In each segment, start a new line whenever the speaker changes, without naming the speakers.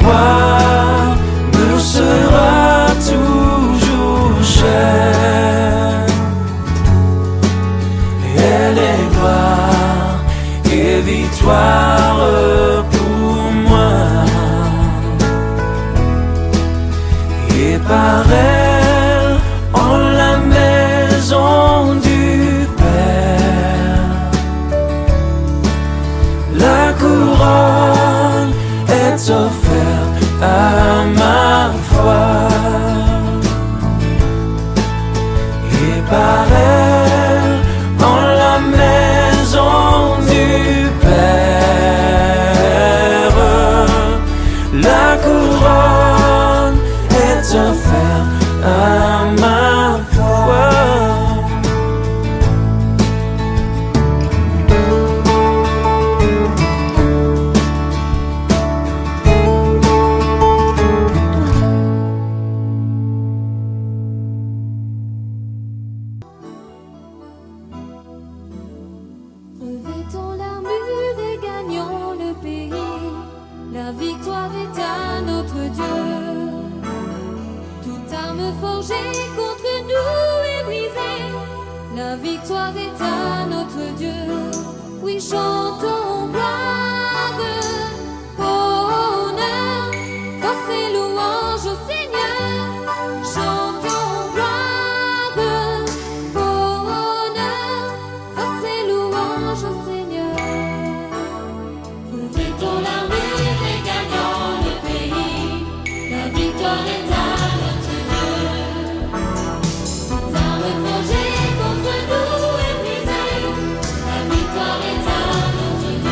victoire me sera toujours chère. Elle est gloire et victoire pour moi. Et par elle, en la maison du Père, la couronne est offerte à ma foi. Et par elle, en la maison du Père, la couronne est offerte à ma foi.
Revêtons l'armure et gagnons le pays. La victoire est à notre Dieu. Toute arme forgée contre nous est brisée. La victoire est à notre Dieu. Oui, chantons gloire, honneur, force et louange au Seigneur. Chantons gloire, honneur, force et louange au Seigneur. Revêtons l'armure et gagnons le pays. La victoire est à notre Dieu. Toute arme forgée contre nous est brisée. La victoire est à notre Dieu.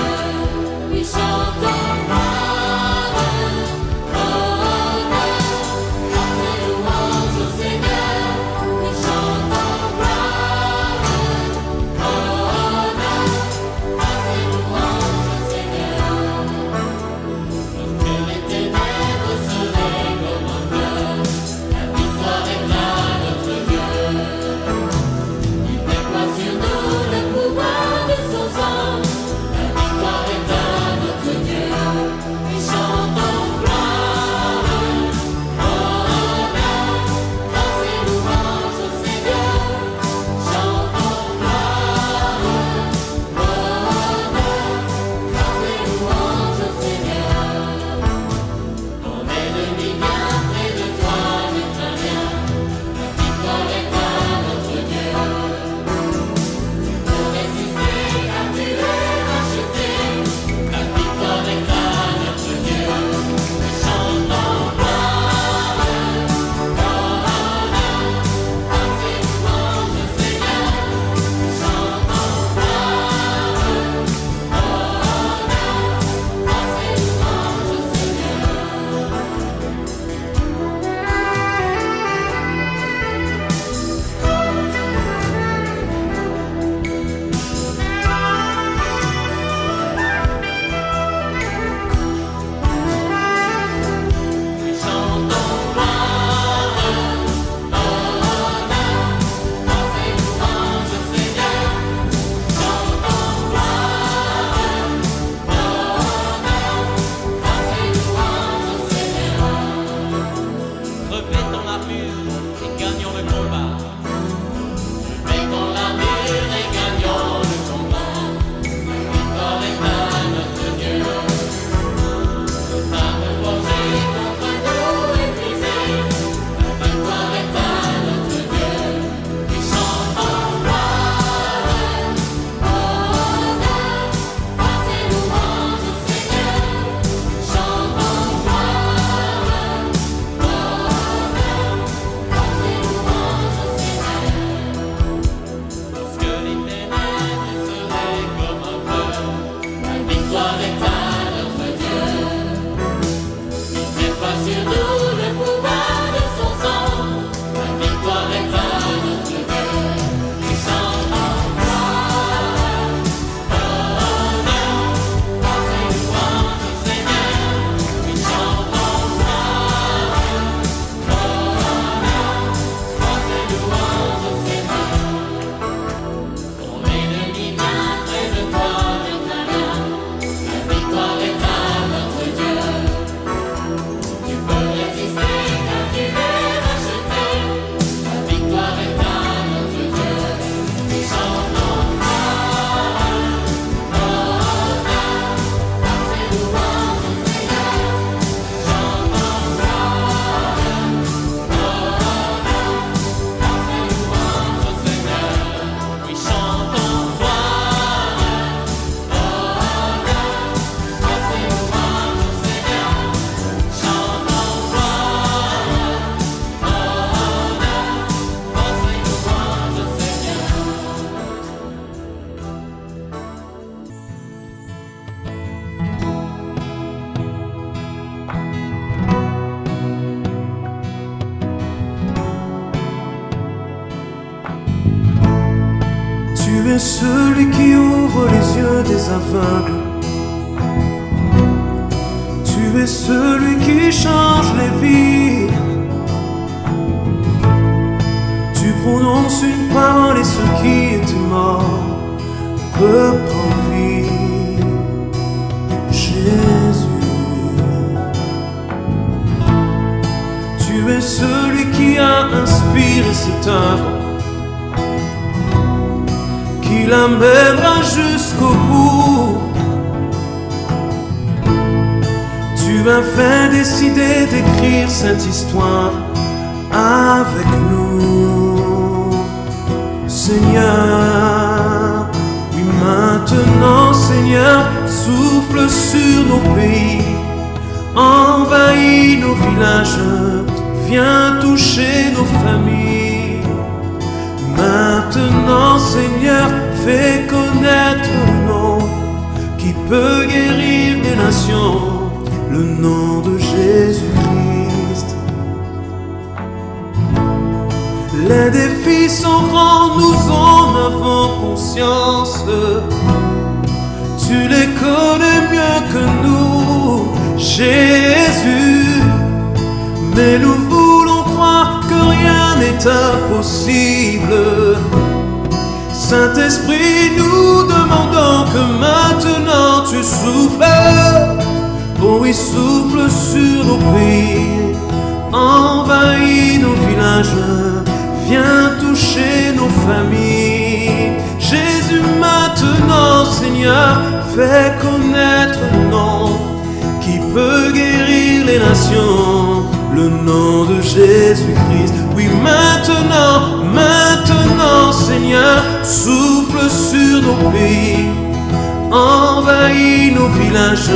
Tu es celui qui ouvre les yeux des aveugles. Tu es celui qui change les vies. Tu prononces une parole et ceux qui étaient morts reprennent vie. Jésus, tu es celui qui a inspiré cette œuvre, qui l'amènera jusqu'au bout. Tu as fait décider d'écrire cette histoire avec nous, Seigneur. Oui, maintenant, Seigneur, souffle sur nos pays, envahis nos villages, viens toucher nos familles. Maintenant, Seigneur, fais connaître le nom qui peut guérir des nations, le nom de Jésus-Christ. Les défis sont grands, nous en avons conscience. Tu les connais mieux que nous, Jésus. Mais nous voulons croire que rien n'est impossible. Saint-Esprit, nous demandons que maintenant tu souffles. Oh oui, souffle sur nos pays, envahis nos villages, viens toucher nos familles. Jésus, maintenant, Seigneur, fais connaître le nom qui peut guérir les nations, le nom de Jésus-Christ. Oui, maintenant, maintenant, Seigneur, souffle sur nos pays, envahis nos villages,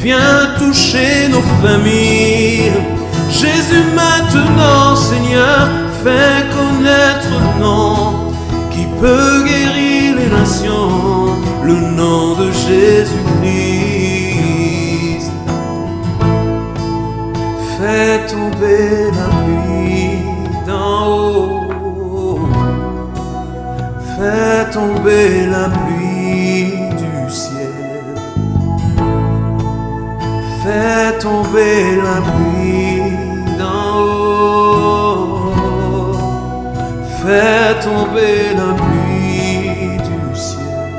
viens toucher nos familles. Jésus, maintenant, Seigneur, fais connaître le nom qui peut guérir les nations, le nom de Jésus-Christ. Fais tomber la pluie d'en haut, fais tomber la pluie du ciel, fais tomber la pluie d'en haut, fais tomber la pluie du ciel.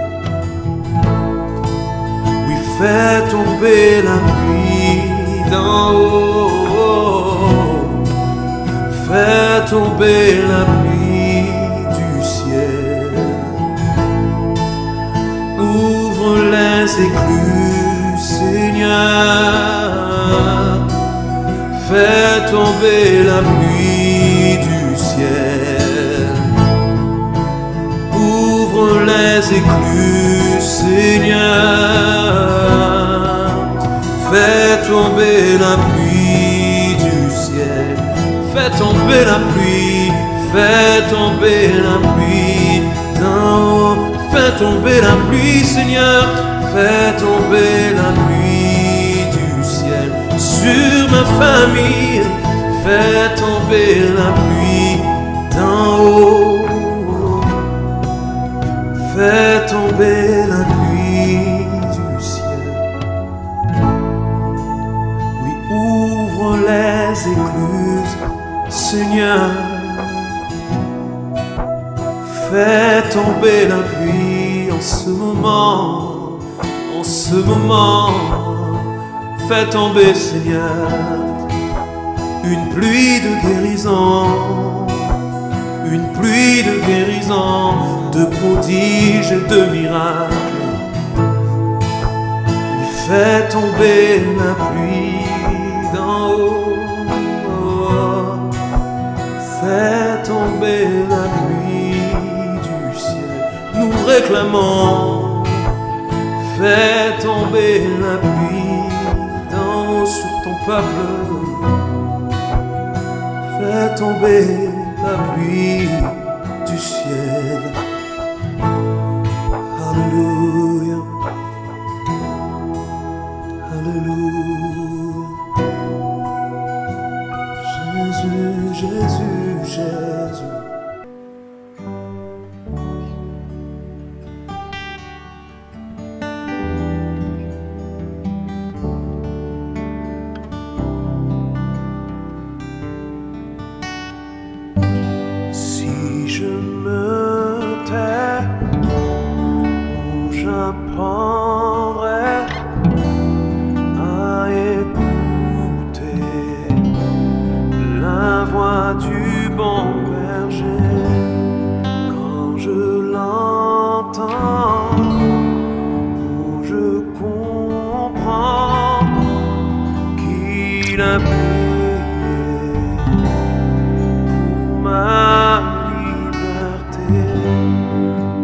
Oui, fais tomber la pluie d'en haut, fais tomber la pluie du ciel. Ouvre les écluses, Seigneur, fais tomber la pluie du ciel. Ouvre les écluses, Seigneur, fais tomber la pluie du ciel. Fais tomber la pluie, fais tomber la pluie d'en haut, fais tomber la pluie, Seigneur, fais tomber la pluie du ciel sur ma famille, fais tomber la pluie d'en haut, fais tomber la pluie du ciel. Oui, ouvre les écluses, Seigneur, fais tomber la pluie en ce moment, en ce moment. Fais tomber, Seigneur, une pluie de guérison, une pluie de guérison, de prodiges et de miracles. Fais tomber la pluie d'en haut, fais tomber la pluie du ciel. Nous réclamons, fais tomber la pluie d'en haut sur ton peuple, fais tomber la pluie du ciel. Alléluia, alléluia. Jésus, Jésus, Jésus. j'apprendrai à écouter la voix du bon berger. Quand je l'entends, oh, je comprends qu'il a payé pour ma liberté.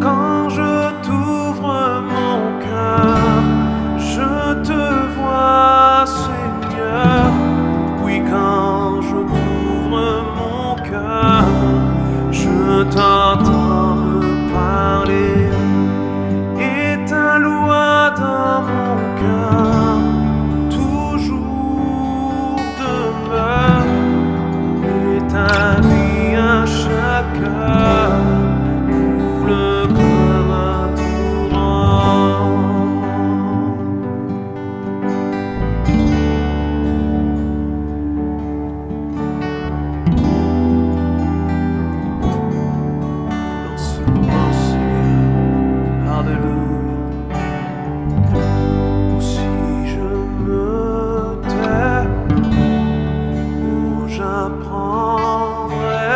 Quand je t'ouvre mon cœur, je te vois, Seigneur. Oui, quand je t'ouvre mon cœur, je t'entends me parler. Et ta loi dans mon cœur toujours demeure. Et ta vie à chaque heure coule comme un torrent. Dans ce moment, Seigneur, alléluia. Ou si je me tais, où j'apprendrai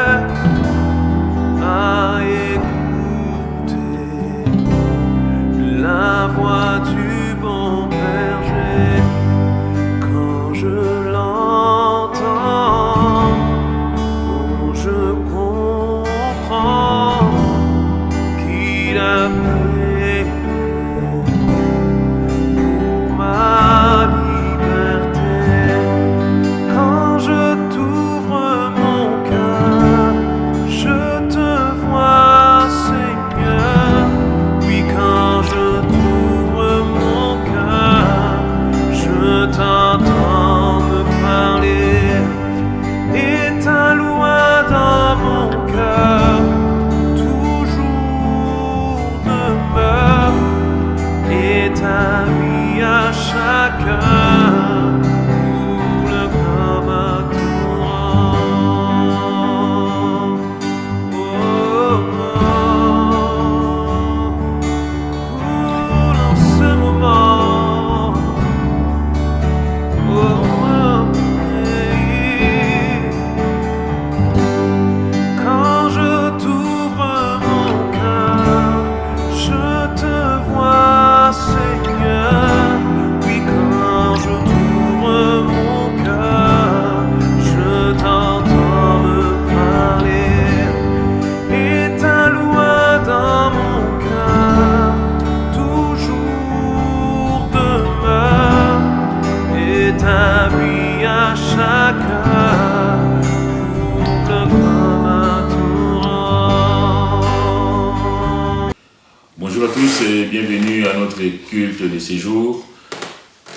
à écouter la voix du bon berger. Quand je l'entends, oh, je comprends qu'il a payé pour ma liberté. Quand je t'ouvre mon cœur, je te vois, Seigneur. Oui, quand je t'ouvre mon cœur, je t'entends me parler. Et ta loi dans mon cœur toujours demeure. Et ta vie à chaque heure coule comme un torrent. Oh, coule en ce moment. Quand je t'ouvre mon cœur, je te vois, Seigneur. Oui, quand je t'ouvre mon cœur, je t'entends me parler. Et ta loi dans mon cœur toujours demeure. Et ta vie à chaque heure coule comme un torrent.
Bonjour à tous et bienvenue à notre culte de séjour.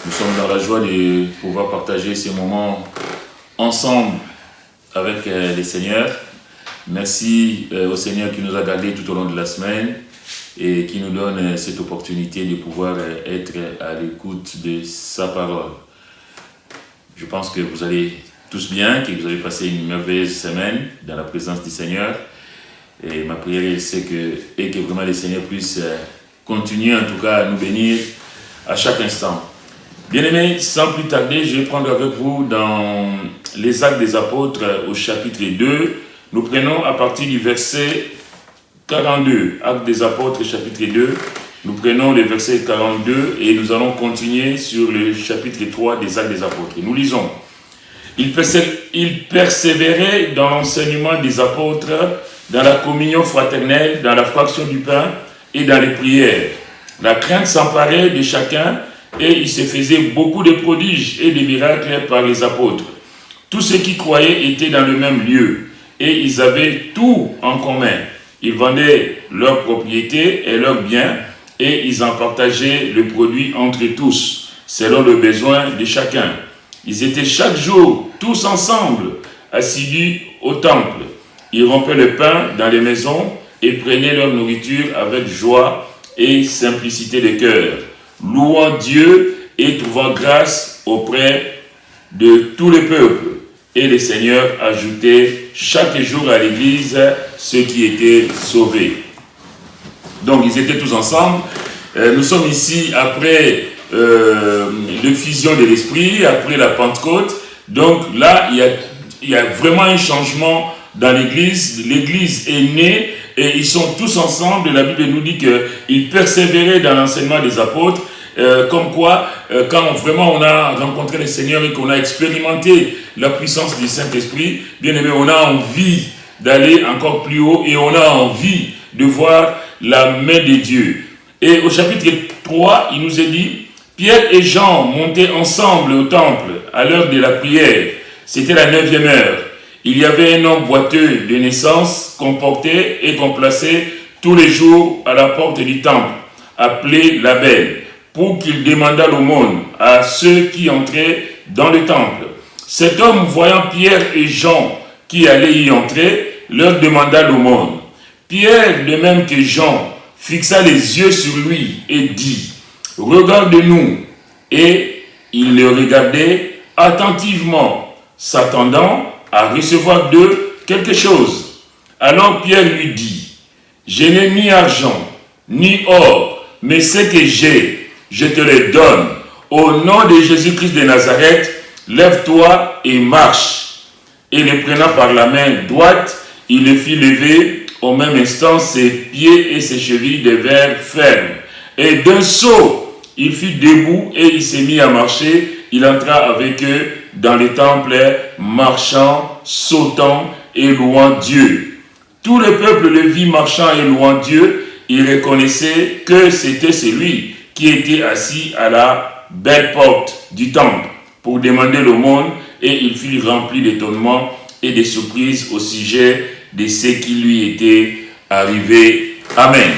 Nous sommes dans la joie de pouvoir partager ces moments ensemble avec les Seigneurs. Merci au Seigneur qui nous a gardés tout au long de la semaine et qui nous donne cette opportunité de pouvoir être à l'écoute de sa parole. Je pense que vous allez tous bien, que vous avez passé une merveilleuse semaine dans la présence du Seigneur. Et ma prière, c'est que vraiment le Seigneur puisse continuer en tout cas à nous bénir à chaque instant. Bien-aimés, sans plus tarder, je vais prendre avec vous dans les Actes des Apôtres au chapitre 2. Nous prenons à partir du verset 42. Actes des Apôtres, chapitre 2. Nous prenons le verset 42 et nous allons continuer sur le chapitre 3 des Actes des Apôtres. Nous lisons. Ils persévéraient dans l'enseignement des apôtres, dans la communion fraternelle, dans la fraction du pain et dans les prières. La crainte s'emparait de chacun et il se faisait beaucoup de prodiges et de miracles par les apôtres. Tous ceux qui croyaient étaient dans le même lieu et ils avaient tout en commun. Ils vendaient leurs propriétés et leurs biens et ils en partageaient le produit entre tous, selon le besoin de chacun. Ils étaient chaque jour tous ensemble, assidus au temple. Ils rompaient le pain dans les maisons et prenaient leur nourriture avec joie et simplicité de cœur, louant Dieu et trouvant grâce auprès de tout le peuple. Et le Seigneur ajoutait chaque jour à l'église ceux qui étaient sauvés. Donc ils étaient tous ensemble Nous sommes ici après l'effusion de l'Esprit, après la Pentecôte. Donc là, il y a vraiment un changement dans l'Église. L'Église est née et ils sont tous ensemble. La Bible nous dit qu'ils persévéraient dans l'enseignement des apôtres. Comme quoi, quand vraiment on a rencontré le Seigneur et qu'on a expérimenté la puissance du Saint-Esprit, bien aimé, on a envie d'aller encore plus haut et on a envie de voir la main de Dieu. Et au chapitre 3, il nous est dit, Pierre et Jean montaient ensemble au temple à l'heure de la prière. C'était la 9e heure. Il y avait un homme boiteux de naissance qu'on portait et qu'on plaçait tous les jours à la porte du temple, appelé la Belle, pour qu'il demandât l'aumône à ceux qui entraient dans le temple. Cet homme, voyant Pierre et Jean qui allaient y entrer, leur demanda l'aumône. Pierre, de même que Jean, fixa les yeux sur lui et dit, « Regarde-nous » et il le regardait attentivement, s'attendant à recevoir d'eux quelque chose. Alors Pierre lui dit, « Je n'ai ni argent, ni or, mais ce que j'ai, je te le donne. Au nom de Jésus-Christ de Nazareth, lève-toi et marche. » Et le prenant par la main droite, il le fit lever. Au même instant, ses pieds et ses chevilles devinrent fermes. Et d'un saut, il fut debout et il s'est mis à marcher. Il entra avec eux dans le temple, marchant, sautant et louant Dieu. Tout le peuple le vit marchant et louant Dieu. Il reconnaissait que c'était celui qui était assis à la belle porte du temple pour demander l'aumône, et il fut rempli d'étonnement et de surprise au sujet de ce qui lui était arrivé. Amen.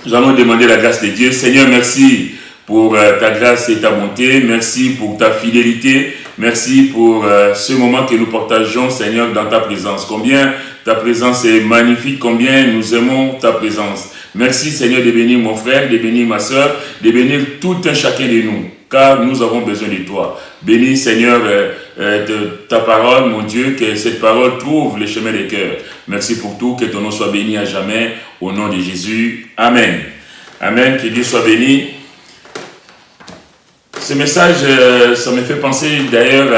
Nous allons demander la grâce de Dieu. Seigneur, merci pour ta grâce et ta bonté. Merci pour ta fidélité. Merci pour ce moment que nous partageons, Seigneur, dans ta présence. Combien ta présence est magnifique, combien nous aimons ta présence. Merci, Seigneur, de bénir mon frère, de bénir ma soeur, de bénir tout un chacun de nous, car nous avons besoin de toi. Bénis, Seigneur, ta parole, mon Dieu, que cette parole trouve le chemin des cœurs. Merci pour tout, que ton nom soit béni à jamais, au nom de Jésus. Amen. Amen, que Dieu soit béni. Ce message, ça me fait penser d'ailleurs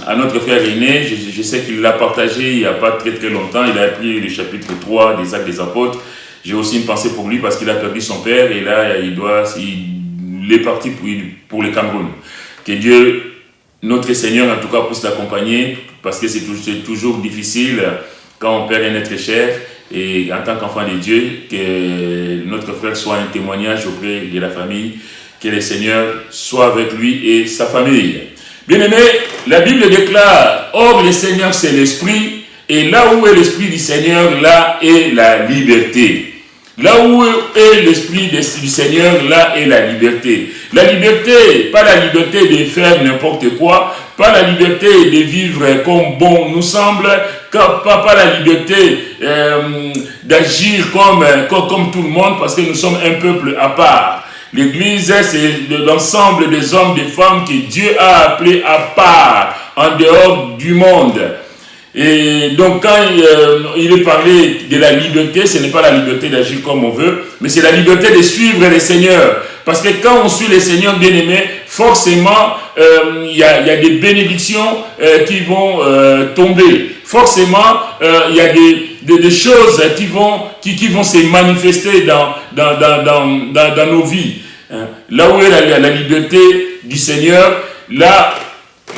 à notre frère aîné. Je sais qu'il l'a partagé il n'y a pas très longtemps. Il a appris le chapitre 3 des Actes des Apôtres. J'ai aussi une pensée pour lui parce qu'il a perdu son père et là, il est parti pour le Cameroun. Que Dieu, notre Seigneur, en tout cas, puisse l'accompagner parce que c'est toujours difficile quand on perd un être cher. Et en tant qu'enfant de Dieu, que notre frère soit un témoignage auprès de la famille, que le Seigneur soit avec lui et sa famille. Bien-aimé, la Bible déclare, « Or, le Seigneur, c'est l'Esprit, et là où est l'Esprit du Seigneur, là est la liberté. » Là où est l'Esprit du Seigneur, là est la liberté. La liberté, pas la liberté de faire n'importe quoi, pas la liberté de vivre comme bon nous semble, pas la liberté d'agir comme tout le monde, parce que nous sommes un peuple à part. L'Église, c'est l'ensemble des hommes, des femmes que Dieu a appelés à part, en dehors du monde. Et donc quand il est parlé de la liberté, ce n'est pas la liberté d'agir comme on veut, mais c'est la liberté de suivre le Seigneur. Parce que quand on suit le Seigneur bien-aimé, forcément, il y a des bénédictions qui vont tomber. Forcément, il y a des choses qui vont se manifester dans nos vies. Là où est la liberté du Seigneur, là,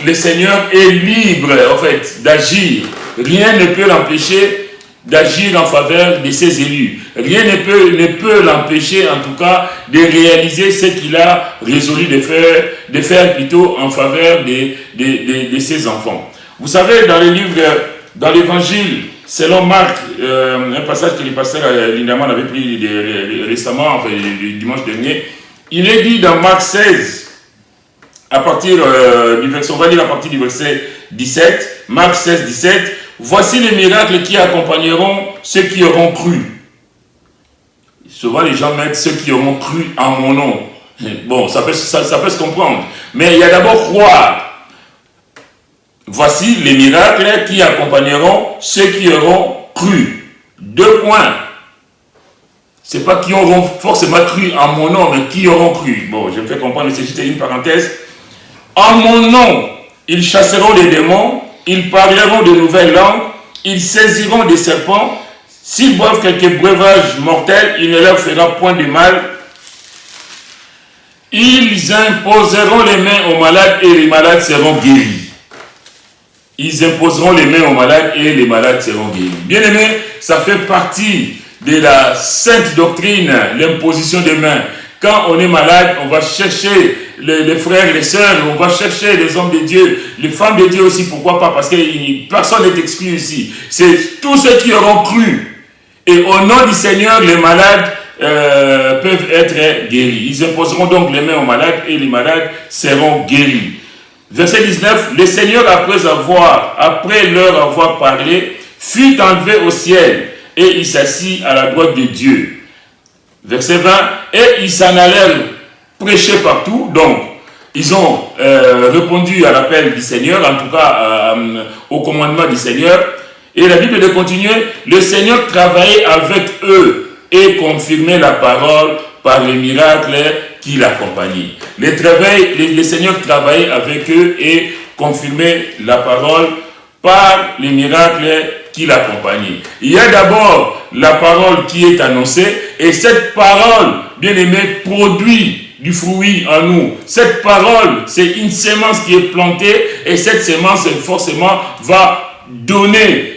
le Seigneur est libre, en fait, d'agir. Rien ne peut l'empêcher d'agir en faveur de ses élus. Rien ne peut l'empêcher, en tout cas, de réaliser ce qu'il a résolu de faire plutôt en faveur de ses enfants. Vous savez, dans l'évangile, selon Marc, un passage que le pasteur Lindaman avait pris récemment, enfin, le dimanche dernier, il est dit dans Marc 16, à partir du verset, on va lire à partir du verset 17, Marc 16, 17, « Voici les miracles qui accompagneront ceux qui auront cru. » Souvent les gens mettent « ceux qui auront cru en mon nom ». Bon, ça peut se comprendre. Mais il y a d'abord « croire ». Voici les miracles qui accompagneront ceux qui auront cru. 2 points. Ce n'est pas qui auront forcément cru en mon nom, mais qui auront cru. Bon, je me fais comprendre, c'est juste une parenthèse. En mon nom, ils chasseront les démons, ils parleront de nouvelles langues, ils saisiront des serpents. S'ils boivent quelques breuvages mortels, il ne leur fera point de mal. Ils imposeront les mains aux malades et les malades seront guéris. Ils imposeront les mains aux malades et les malades seront guéris. Bien aimé, ça fait partie de la sainte doctrine, l'imposition des mains. Quand on est malade, on va chercher les frères et les sœurs, on va chercher les hommes de Dieu, les femmes de Dieu aussi, pourquoi pas, parce que personne n'est exclu ici. C'est tous ceux qui auront cru. Et au nom du Seigneur, les malades peuvent être guéris. Ils imposeront donc les mains aux malades et les malades seront guéris. Verset 19, le Seigneur, après leur avoir parlé, fut enlevé au ciel et il s'assit à la droite de Dieu. Verset 20, et ils s'en allèrent prêcher partout. Donc, ils ont répondu à l'appel du Seigneur, en tout cas au commandement du Seigneur. Et la Bible de continuer, le Seigneur travaillait avec eux et confirmait la parole par les miracles qui l'accompagnaient. Le Seigneur travaillait avec eux et confirmait la parole par les miracles qui l'accompagnaient. Il y a d'abord la parole qui est annoncée et cette parole, bien aimé, produit du fruit en nous. Cette parole, c'est une sémence qui est plantée et cette sémence forcément va donner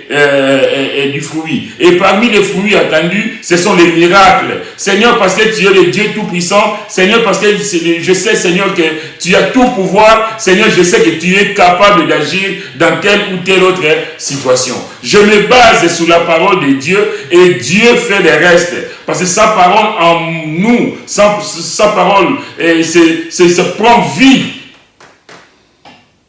du fruit. Et parmi les fruits attendus, ce sont les miracles. Seigneur, parce que tu es le Dieu Tout-Puissant. Seigneur, parce que je sais, Seigneur, que tu as tout pouvoir. Seigneur, je sais que tu es capable d'agir dans telle ou telle autre situation. Je me base sur la parole de Dieu et Dieu fait le reste. Parce que sa parole en nous, sa parole, ça prend vie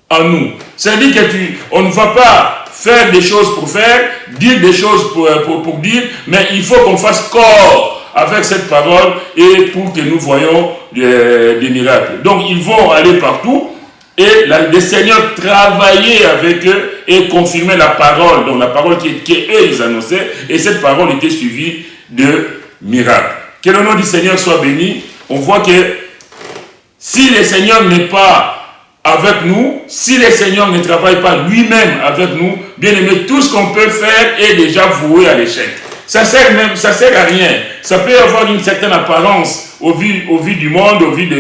en nous. C'est-à-dire on ne va pas faire des choses pour faire, dire des choses pour dire, mais il faut qu'on fasse corps avec cette parole et pour que nous voyons des miracles. Donc ils vont aller partout et le Seigneur travaillait avec eux et confirmait la parole, donc la parole qu'eux ils annonçaient, et cette parole était suivie de miracles. Que le nom du Seigneur soit béni. On voit que si le Seigneur n'est pas avec nous, si le Seigneur ne travaille pas lui-même avec nous, bien aimé, tout ce qu'on peut faire est déjà voué à l'échec. Ça sert à rien. Ça peut avoir une certaine apparence au vu du monde, au vu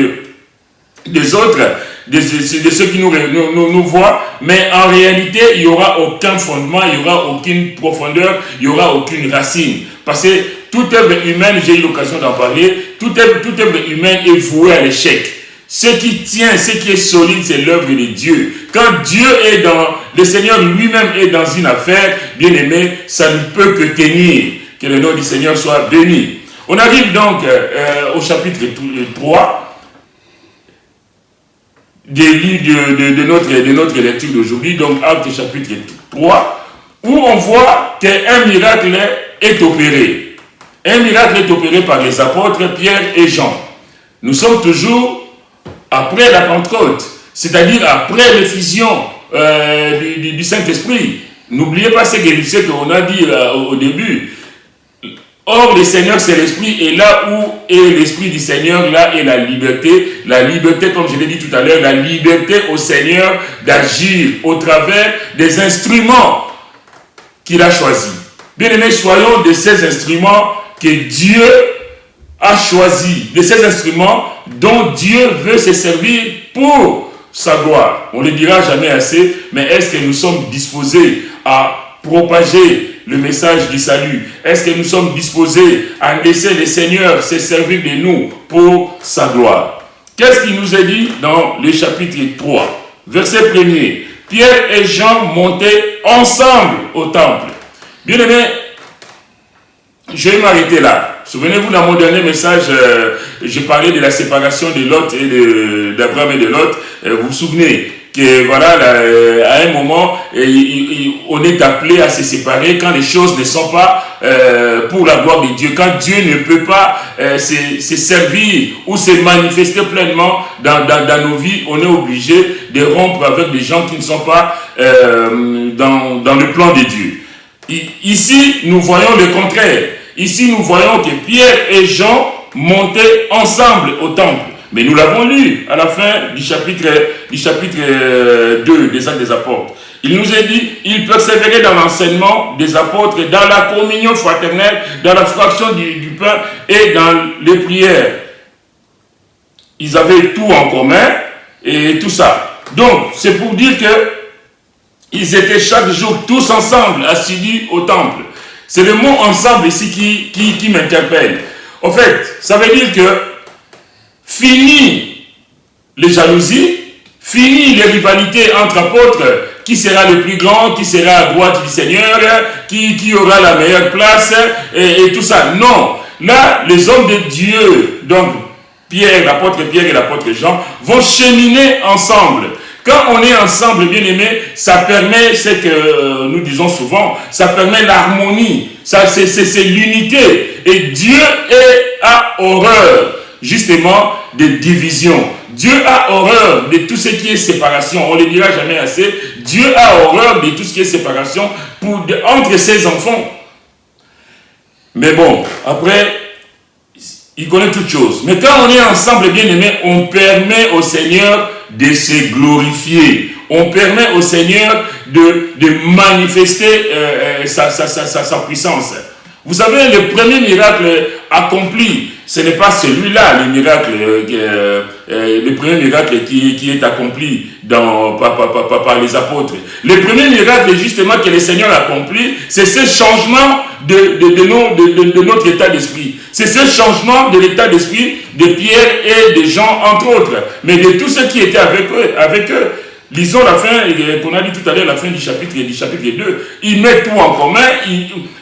des autres, de ceux qui nous voient, mais en réalité, il n'y aura aucun fondement, il n'y aura aucune profondeur, il n'y aura aucune racine. Parce que toute œuvre humaine, j'ai eu l'occasion d'en parler, toute œuvre humaine est vouée à l'échec. Ce qui tient, ce qui est solide, c'est l'œuvre de Dieu. Quand Dieu est le Seigneur lui-même est dans une affaire, bien aimé, ça ne peut que tenir. Que le nom du Seigneur soit béni. On arrive donc au chapitre 3 de notre lecture d'aujourd'hui, donc Actes chapitre 3, où on voit qu'un miracle est opéré. Un miracle est opéré par les apôtres Pierre et Jean. Nous sommes toujours après la Pentecôte, c'est-à-dire après l'effusion du Saint-Esprit. N'oubliez pas ce qu'on a dit au début. Or, le Seigneur, c'est l'Esprit, et là où est l'Esprit du Seigneur, là est la liberté. La liberté, comme je l'ai dit tout à l'heure, la liberté au Seigneur d'agir au travers des instruments qu'il a choisis. Bien aimés, soyons de ces instruments que Dieu a choisis, de ces instruments dont Dieu veut se servir pour sa gloire. On ne le dira jamais assez, mais est-ce que nous sommes disposés à propager le message du salut? Est-ce que nous sommes disposés à laisser le Seigneur se servir de nous pour sa gloire? Qu'est-ce qu'il nous est dit dans le chapitre 3, verset 1er? Pierre et Jean montaient ensemble au temple. Bien aimé, je vais m'arrêter là. Souvenez-vous, dans mon dernier message, je parlais de la séparation de Lot et d'Abraham et de Lot. Vous vous souvenez que voilà, à un moment, on est appelé à se séparer quand les choses ne sont pas pour la gloire de Dieu. Quand Dieu ne peut pas se servir ou se manifester pleinement dans nos vies, on est obligé de rompre avec des gens qui ne sont pas dans le plan de Dieu. Ici, nous voyons le contraire. ici nous voyons que Pierre et Jean montaient ensemble au temple. Mais nous l'avons lu à la fin du chapitre 2 des Actes des Apôtres. Il nous est dit, ils persévéraient dans l'enseignement des apôtres, dans la communion fraternelle, dans la fraction du pain et dans les prières. Ils avaient tout en commun et tout ça. Donc, c'est pour dire que ils étaient chaque jour tous ensemble, assidus au temple. C'est le mot ensemble ici qui m'interpelle. En fait, ça veut dire que fini les jalousies, fini les rivalités entre apôtres, qui sera le plus grand, qui sera à droite du Seigneur, qui aura la meilleure place, et tout ça. Non, là, les hommes de Dieu, donc l'apôtre Pierre et l'apôtre Jean, vont cheminer ensemble. Quand on est ensemble, bien aimé, ça permet, c'est que nous disons souvent, ça permet l'harmonie, c'est l'unité. Et Dieu a horreur, justement, des divisions. Dieu a horreur de tout ce qui est séparation. On ne le dira jamais assez. Dieu a horreur de tout ce qui est séparation entre ses enfants. Mais bon, après, il connaît toutes choses. Mais quand on est ensemble, bien aimé, on permet au Seigneur de se glorifier. On permet au Seigneur de manifester sa puissance. Vous savez, le premier miracle accompli, ce n'est pas celui-là, le premier miracle qui est accompli par les apôtres. Le premier miracle, justement, que le Seigneur a accompli, c'est ce changement de notre état d'esprit. C'est ce changement de l'état d'esprit de Pierre et de Jean, entre autres, mais de tous ceux qui étaient avec eux. Lisons la fin, qu'on a dit tout à l'heure, la fin du chapitre 2. Ils mettent tout en commun,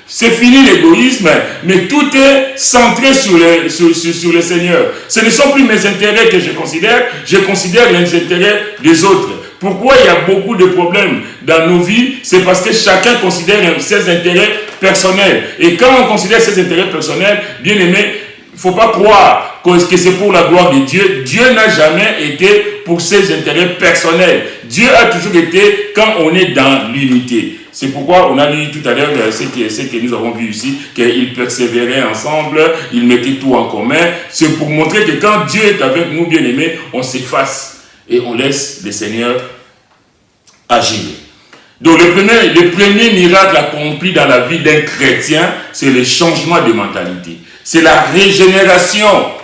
c'est fini l'égoïsme, mais tout est centré sur le Seigneur. Ce ne sont plus mes intérêts que je considère les intérêts des autres. Pourquoi il y a beaucoup de problèmes dans nos vies? C'est parce que chacun considère ses intérêts personnels. Et quand on considère ses intérêts personnels, bien aimé, il ne faut pas croire que c'est pour la gloire de Dieu. Dieu n'a jamais été pour ses intérêts personnels. Dieu a toujours été quand on est dans l'unité. C'est pourquoi on a lu tout à l'heure ce que nous avons vu ici, qu'ils persévéraient ensemble, ils mettaient tout en commun. C'est pour montrer que quand Dieu est avec nous, bien aimés, on s'efface et on laisse le Seigneur agir. Donc le premier miracle accompli dans la vie d'un chrétien, c'est le changement de mentalité. C'est la régénération.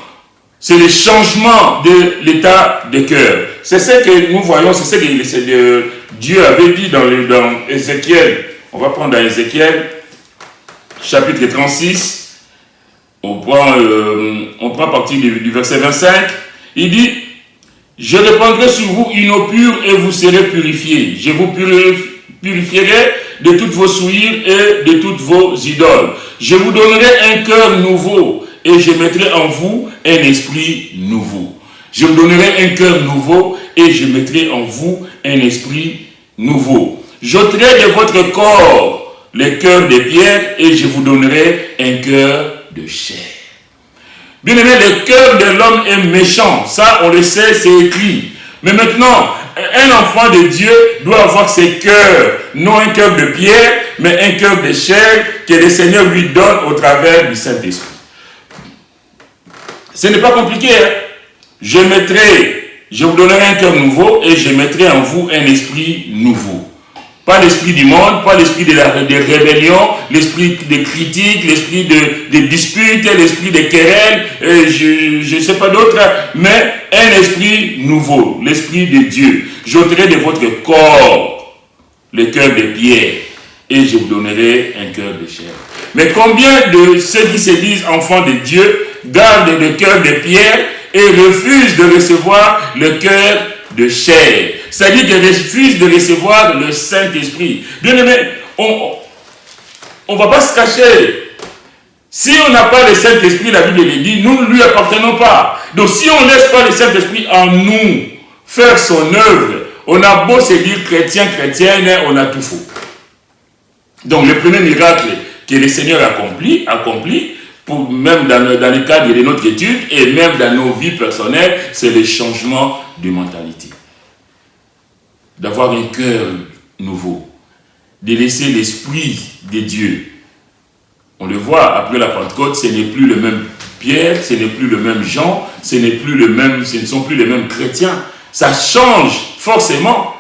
C'est le changement de l'état de cœur. C'est ce que nous voyons, c'est ce que Dieu avait dit dans Ézéchiel. On va prendre dans Ézéchiel, chapitre 36. On prend à partir du verset 25. Il dit, « Je répandrai sur vous une eau pure et vous serez purifiés. Je vous purifierai de toutes vos souillures et de toutes vos idoles. Je vous donnerai un cœur nouveau et je mettrai en vous un esprit nouveau. » Je vous donnerai un cœur nouveau et je mettrai en vous un esprit nouveau. J'ôterai de votre corps le cœur de pierre et je vous donnerai un cœur de chair. Bien aimé, le cœur de l'homme est méchant. Ça, on le sait, c'est écrit. Mais maintenant, un enfant de Dieu doit avoir ses cœurs, non un cœur de pierre, mais un cœur de chair que le Seigneur lui donne au travers du Saint-Esprit. Ce n'est pas compliqué. Hein? Je vous donnerai un cœur nouveau et je mettrai en vous un esprit nouveau. Pas l'esprit du monde, pas l'esprit de rébellion, l'esprit de critique, l'esprit de dispute, l'esprit de querelle, je ne sais pas d'autre, mais un esprit nouveau, l'esprit de Dieu. J'ôterai de votre corps le cœur de pierre et je vous donnerai un cœur de chair. Mais combien de ceux qui se disent enfants de Dieu gardent le cœur de pierre et refusent de recevoir le cœur de chair? C'est-à-dire qu'ils refusent de recevoir le Saint-Esprit. Bien aimé, on ne va pas se cacher. Si on n'a pas le Saint-Esprit, la Bible le dit, nous ne lui appartenons pas. Donc si on ne laisse pas le Saint-Esprit en nous faire son œuvre, on a beau se dire chrétien, chrétienne, on a tout faux. Donc le premier miracle que le Seigneur accomplit, pour même dans le cadre de notre étude et même dans nos vies personnelles, c'est le changement de mentalité. D'avoir un cœur nouveau, de laisser l'Esprit de Dieu On le voit, après la Pentecôte, ce n'est plus le même Pierre, ce n'est plus le même Jean, ce ne sont plus les mêmes chrétiens. Ça change forcément.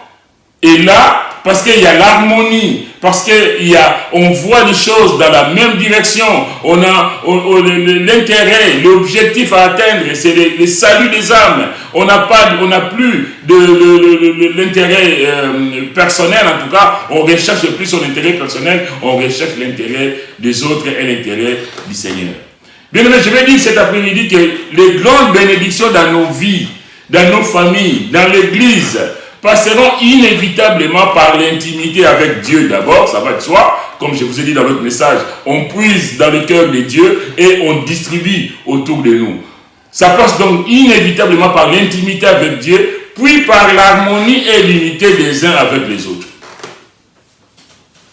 Et là, parce qu'il y a l'harmonie, parce qu'on voit les choses dans la même direction, on a l'intérêt, l'objectif à atteindre, c'est le salut des âmes. On n'a plus de l'intérêt personnel, en tout cas, on recherche plus son intérêt personnel, on recherche l'intérêt des autres et l'intérêt du Seigneur. Bien aimé, je vais dire cet après-midi que les grandes bénédictions dans nos vies, dans nos familles, dans l'église, passeront inévitablement par l'intimité avec Dieu d'abord, ça va de soi. Comme je vous ai dit dans l'autre message, on puise dans le cœur de Dieu et on distribue autour de nous. Ça passe donc inévitablement par l'intimité avec Dieu, puis par l'harmonie et l'unité des uns avec les autres.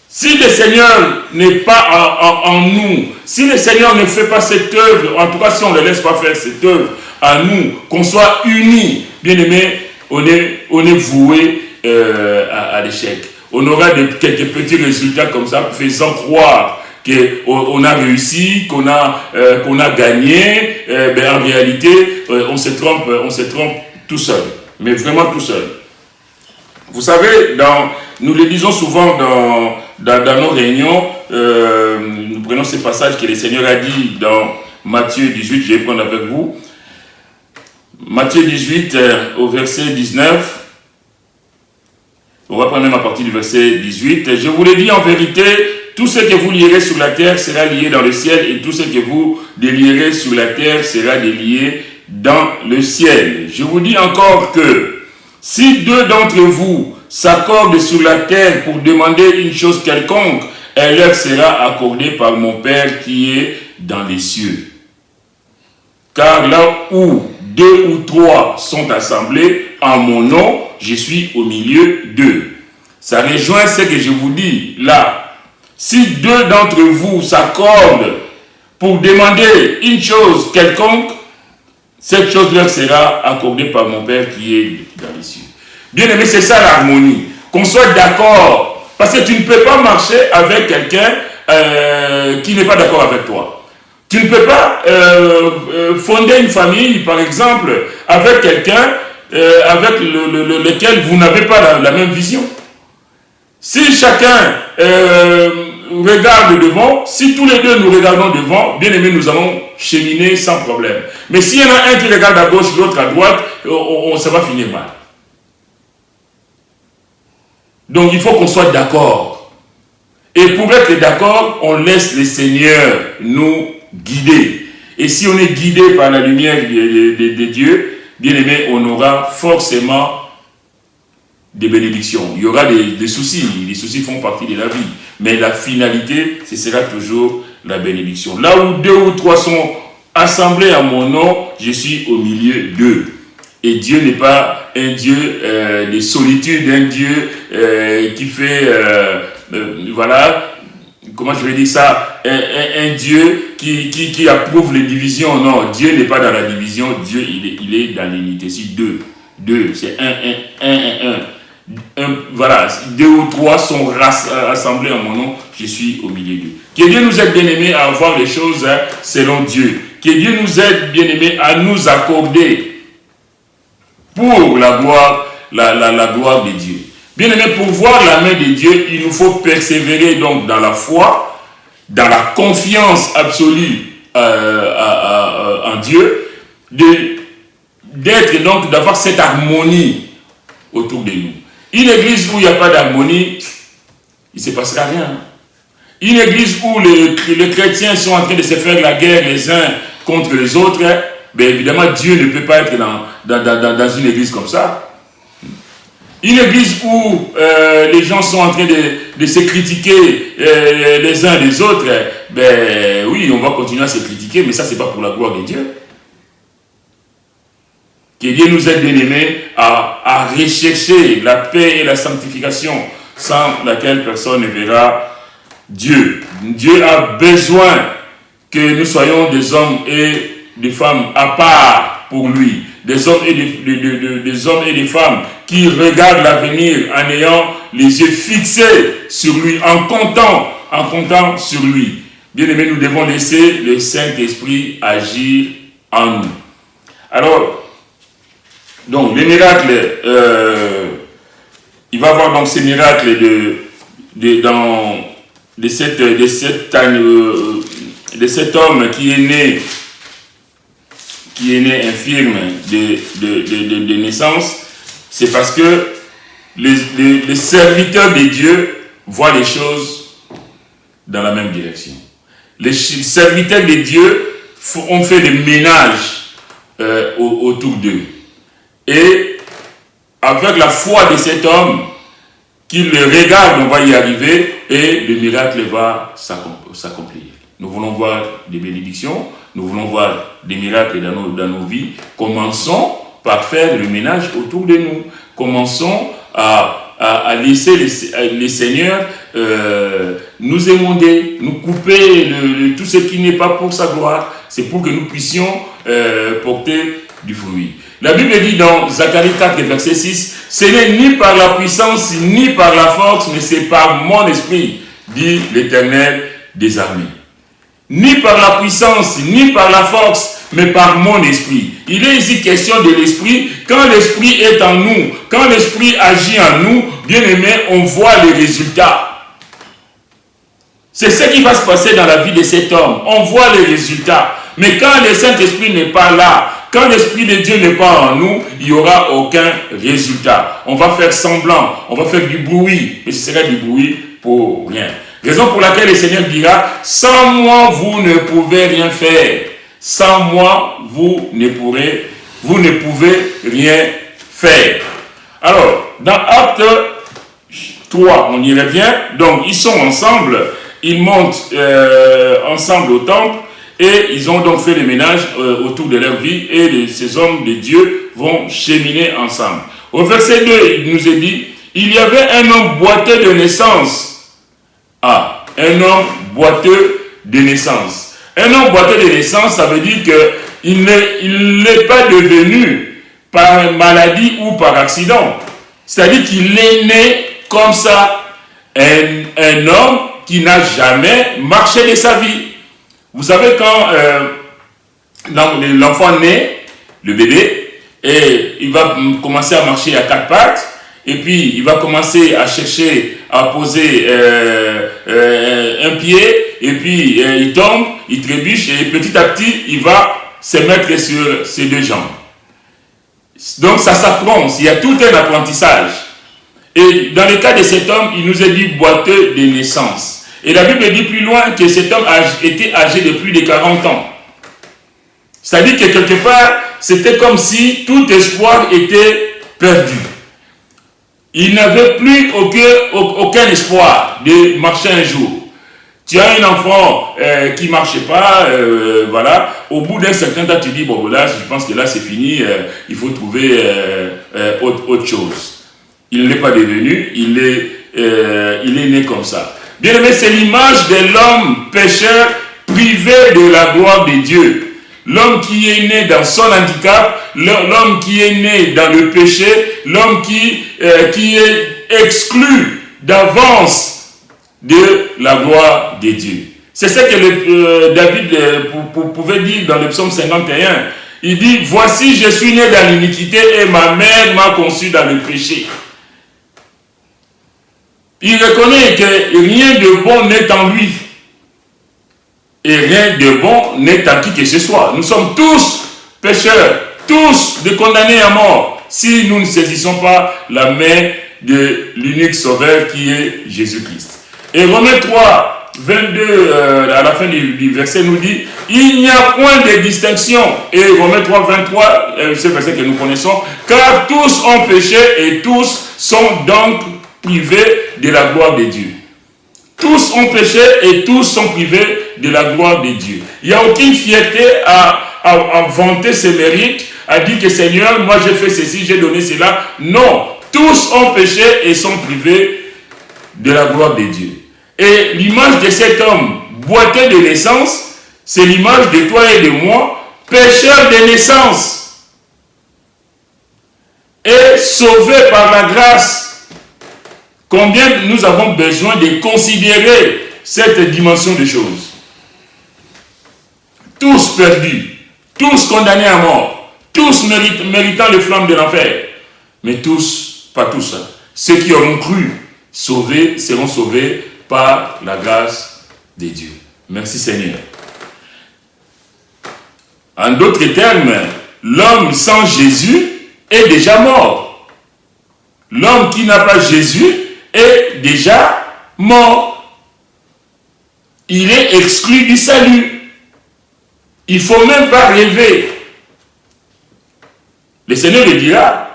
Si le Seigneur n'est pas en nous, si le Seigneur ne fait pas cette œuvre, en tout cas si on ne le laisse pas faire cette œuvre à nous, qu'on soit unis, bien aimés, on est voué à l'échec. On aura quelques petits résultats comme ça, faisant croire qu'on a réussi, qu'on a gagné. En réalité, on se trompe tout seul. Mais vraiment tout seul. Vous savez, nous le disons souvent dans nos réunions, nous prenons ces passages que le Seigneur a dit dans Matthieu 18, je vais prendre avec vous. Matthieu 18 au verset 19, on va prendre même à partir du verset 18. Je vous l'ai dit en vérité, tout ce que vous lierez sur la terre sera lié dans le ciel, et tout ce que vous délierez sur la terre sera délié dans le ciel. Je vous dis encore que si deux d'entre vous s'accordent sur la terre pour demander une chose quelconque, elle leur sera accordée par mon Père qui est dans les cieux. Car là où deux ou trois sont assemblés en mon nom, je suis au milieu d'eux. Ça rejoint ce que je vous dis là. Si deux d'entre vous s'accordent pour demander une chose quelconque, cette chose leur sera accordée par mon Père qui est dans les cieux. Bien aimé, c'est ça l'harmonie. Qu'on soit d'accord. Parce que tu ne peux pas marcher avec quelqu'un qui n'est pas d'accord avec toi. Tu ne peux pas fonder une famille, par exemple, avec quelqu'un avec lequel vous n'avez pas la même vision. Si chacun regarde devant, si tous les deux nous regardons devant, bien aimé, nous allons cheminer sans problème. Mais s'il y en a un qui regarde à gauche, l'autre à droite, ça va finir mal. Donc il faut qu'on soit d'accord. Et pour être d'accord, on laisse le Seigneur nous guider. Et si on est guidé par la lumière de Dieu, bien aimé, on aura forcément des bénédictions. Il y aura des soucis. Les soucis font partie de la vie. Mais la finalité, ce sera toujours la bénédiction. Là où deux ou trois sont assemblés à mon nom, je suis au milieu d'eux. Et Dieu n'est pas un Dieu de solitude, un Dieu qui fait, voilà, comment je vais dire ça, un Dieu qui approuve les divisions. Non, Dieu n'est pas dans la division, Dieu il est dans l'unité. Si deux, c'est un, voilà, deux ou trois sont rassemblés en mon nom, je suis au milieu d'eux. Que Dieu nous aide, bien-aimés, à voir les choses selon Dieu. Que Dieu nous aide, bien-aimés, à nous accorder pour la gloire de Dieu. Bien-aimés, pour voir la main de Dieu, il nous faut persévérer donc dans la foi, dans la confiance absolue en Dieu, d'être donc, d'avoir cette harmonie autour de nous. Une église où il n'y a pas d'harmonie, il ne se passera rien. Une église où les chrétiens sont en train de se faire la guerre les uns contre les autres, bien évidemment, Dieu ne peut pas être dans une église comme ça. Une église où les gens sont en train de se critiquer les uns les autres, ben oui, on va continuer à se critiquer, mais ça, ce n'est pas pour la gloire de Dieu. Que Dieu nous aide, bien-aimés, à rechercher la paix et la sanctification, sans laquelle personne ne verra Dieu. Dieu a besoin que nous soyons des hommes et des femmes à part pour lui. Des hommes et des femmes qui regardent l'avenir en ayant les yeux fixés sur lui, en comptant sur lui. Bien-aimés, nous devons laisser le Saint-Esprit agir en nous. Alors, donc, les miracles, il va y avoir donc ces miracles de cet homme qui est né infirme de naissance. C'est parce que les serviteurs de Dieu voient les choses dans la même direction. Les serviteurs de Dieu ont fait le ménage autour d'eux. Et avec la foi de cet homme, qu'il le regarde, on va y arriver et le miracle va s'accomplir. Nous voulons voir des bénédictions, nous voulons voir des miracles dans nos vies. Commençons par faire le ménage autour de nous. Commençons à laisser les seigneurs nous émonder, nous couper tout ce qui n'est pas pour sa gloire. C'est pour que nous puissions porter du fruit. La Bible dit dans Zacharie 4, verset 6, « Ce n'est ni par la puissance, ni par la force, mais c'est par mon esprit, dit l'Éternel des armées. » Ni par la puissance, ni par la force, mais par mon esprit. Il est ici question de l'esprit. Quand l'esprit est en nous, quand l'esprit agit en nous, bien aimé, on voit les résultats. C'est ce qui va se passer dans la vie de cet homme. On voit les résultats. Mais quand le Saint-Esprit n'est pas là, quand l'Esprit de Dieu n'est pas en nous, il n'y aura aucun résultat. On va faire semblant, on va faire du bruit, mais ce sera du bruit pour rien. Raison pour laquelle le Seigneur dira, sans moi, vous ne pouvez rien faire. Sans moi, vous ne pouvez rien faire. Alors, dans Acte 3, on y revient. Donc, ils sont ensemble, ils montent ensemble au temple et ils ont donc fait le ménage autour de leur vie et ces hommes de Dieu vont cheminer ensemble. Au verset 2, il nous est dit, il y avait un homme boiteux de naissance. Ah, un homme boiteux de naissance. Un homme boiteux de naissance, ça veut dire qu'il n'est pas devenu par maladie ou par accident. C'est-à-dire qu'il est né comme ça, un homme qui n'a jamais marché de sa vie. Vous savez, quand l'enfant naît, le bébé, et il va commencer à marcher à quatre pattes, et puis il va commencer à chercher à poser un pied, et puis il tombe, il trébuche, et petit à petit, il va se mettre sur ses deux jambes. Donc ça s'apprend, il y a tout un apprentissage. Et dans le cas de cet homme, il nous est dit boiteux de naissance. Et la Bible dit plus loin que cet homme était âgé de plus de 40 ans. C'est-à-dire que quelque part, c'était comme si tout espoir était perdu. Il n'avait plus aucun espoir de marcher un jour. Tu as un enfant qui ne marchait pas, voilà. Au bout d'un certain temps, tu dis, bon là, je pense que là c'est fini, il faut trouver autre chose. Il n'est pas devenu, il est né comme ça. Bien aimé, c'est l'image de l'homme pécheur privé de la gloire de Dieu. L'homme qui est né dans son handicap, l'homme qui est né dans le péché, l'homme qui est exclu d'avance de la gloire de Dieu. C'est ce que David pouvait dire dans le psaume 51. Il dit, « Voici, je suis né dans l'iniquité et ma mère m'a conçu dans le péché. » Il reconnaît que rien de bon n'est en lui. Et rien de bon n'est en qui que ce soit. Nous sommes tous pécheurs, tous condamnés à mort, si nous ne saisissons pas la main de l'unique sauveur qui est Jésus-Christ. Et Romains 3, 22, à la fin du verset nous dit, il n'y a point de distinction. Et Romains 3, 23, ce verset que nous connaissons, car tous ont péché et tous sont donc privés de la gloire de Dieu. Tous ont péché et tous sont privés de la gloire de Dieu. Il n'y a aucune fierté à vanter ses mérites, à dire que Seigneur, moi j'ai fait ceci, j'ai donné cela. Non, tous ont péché et sont privés de la gloire de Dieu. Et l'image de cet homme boiteux de naissance, c'est l'image de toi et de moi, pécheurs de naissance, et sauvés par la grâce. Combien nous avons besoin de considérer cette dimension de choses. tous perdus, tous condamnés à mort, tous méritant les flammes de l'enfer. Mais tous, pas tous, hein, ceux qui auront cru sauvés seront sauvés par la grâce de Dieu. Merci Seigneur. En d'autres termes, l'homme sans Jésus est déjà mort. L'homme qui n'a pas Jésus est déjà mort. Il est exclu du salut. Il ne faut même pas rêver. Le Seigneur le dira,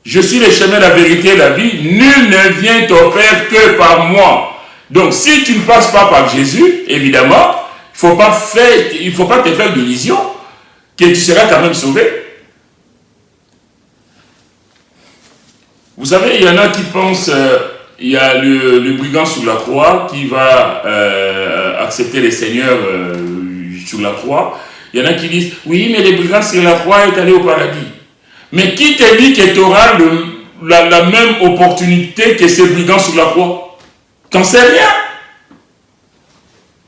je suis le chemin, la vérité et la vie. Nul ne vient au Père que par moi. Donc, si tu ne passes pas par Jésus, évidemment, il ne faut pas te faire d'illusion que tu seras quand même sauvé. Vous savez, il y en a qui pensent, il y a le brigand sur la croix qui va accepter le Seigneur sur la croix. Il y en a qui disent, oui, mais le brigand sur la croix est allé au paradis. Mais qui te dit que tu auras la même opportunité que ces brigands sur la croix? T'en sais rien.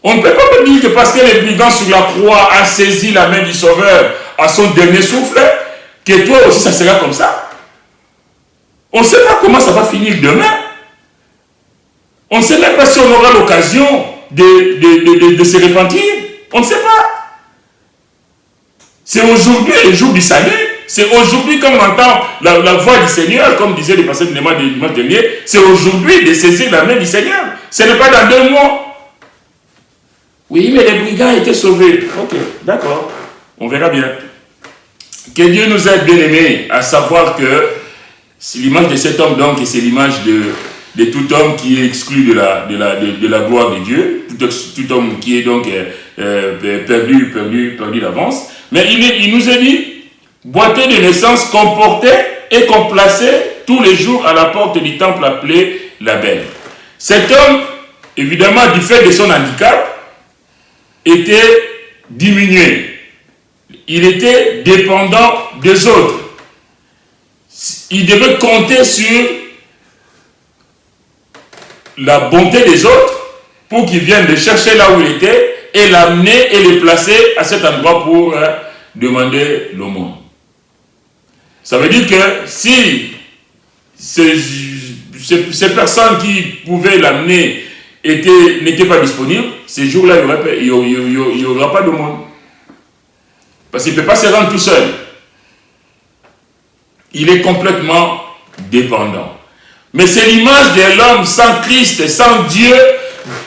On ne peut pas me dire que parce que le brigand sur la croix a saisi la main du Sauveur à son dernier souffle, que toi aussi ça sera comme ça. On ne sait pas comment ça va finir demain. On ne sait même pas si on aura l'occasion de se repentir. On ne sait pas. C'est aujourd'hui le jour du salut. C'est aujourd'hui quand on entend la voix du Seigneur, comme disait le pasteur du dimanche dernier, c'est aujourd'hui de saisir la main du Seigneur. Ce n'est pas dans 2 mois. Oui, mais les brigands étaient sauvés. Ok, d'accord. On verra bien. Que Dieu nous aide, bien-aimés, à savoir que c'est l'image de cet homme, donc, et c'est l'image de tout homme qui est exclu de la gloire de Dieu, tout homme qui est donc perdu d'avance. Mais il nous a dit, boîtier de naissance qu'on portait et qu'on plaçait tous les jours à la porte du temple appelé la Belle. Cet homme, évidemment, du fait de son handicap, était diminué. Il était dépendant des autres. Il devait compter sur la bonté des autres pour qu'ils viennent le chercher là où il était et l'amener et le placer à cet endroit pour demander l'aumône. Ça veut dire que si ces personnes qui pouvaient l'amener n'étaient pas disponibles, ces jours-là, il n'y aura pas d'aumône. Parce qu'il ne peut pas se rendre tout seul. Il est complètement dépendant. Mais c'est l'image de l'homme sans Christ, sans Dieu,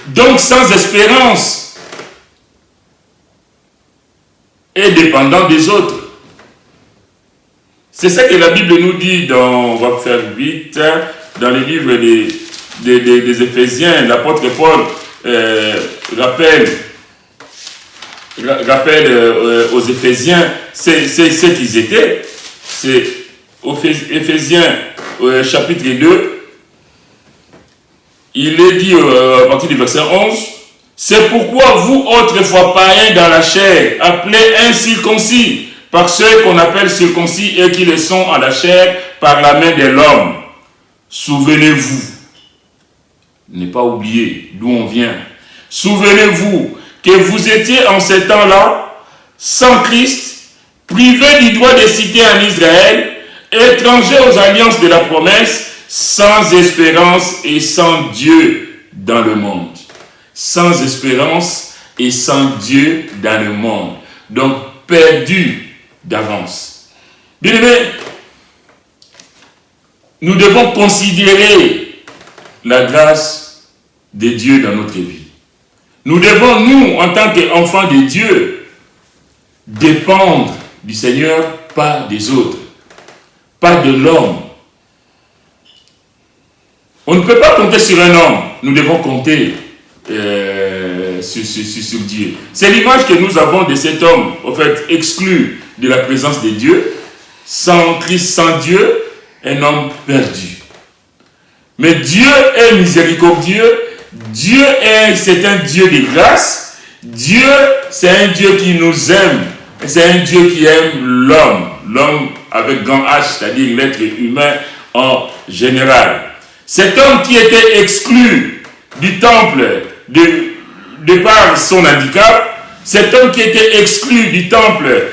donc sans espérance, et dépendant des autres. C'est ça que la Bible nous dit, on va faire vite, dans le livre des Éphésiens. L'apôtre Paul rappelle aux Éphésiens ce qu'ils étaient. C'est Éphésiens chapitre 2. Il est dit à partir du verset 11, « C'est pourquoi vous, autrefois païens dans la chair, appelés incirconcis, par ceux qu'on appelle circoncis et qui le sont à la chair par la main de l'homme. Souvenez-vous, ne pas oublier d'où on vient. Souvenez-vous que vous étiez en ces temps-là, sans Christ, privés du droit de cité en Israël, étrangers aux alliances de la promesse, sans espérance et sans Dieu dans le monde. Sans espérance et sans Dieu dans le monde. Donc, perdus d'avance. Bien-aimés, nous devons considérer la grâce de Dieu dans notre vie. Nous devons, nous, en tant qu'enfants de Dieu, dépendre du Seigneur, pas des autres, pas de l'homme. On ne peut pas compter sur un homme, nous devons compter sur Dieu. C'est l'image que nous avons de cet homme, en fait, exclu de la présence de Dieu, sans Christ, sans Dieu, un homme perdu. Mais Dieu est miséricordieux, Dieu c'est un Dieu de grâce, Dieu c'est un Dieu qui nous aime, c'est un Dieu qui aime l'homme, l'homme avec grand H, c'est-à-dire l'être humain en général. Cet homme qui était exclu du temple de par son handicap cet homme qui était exclu du temple,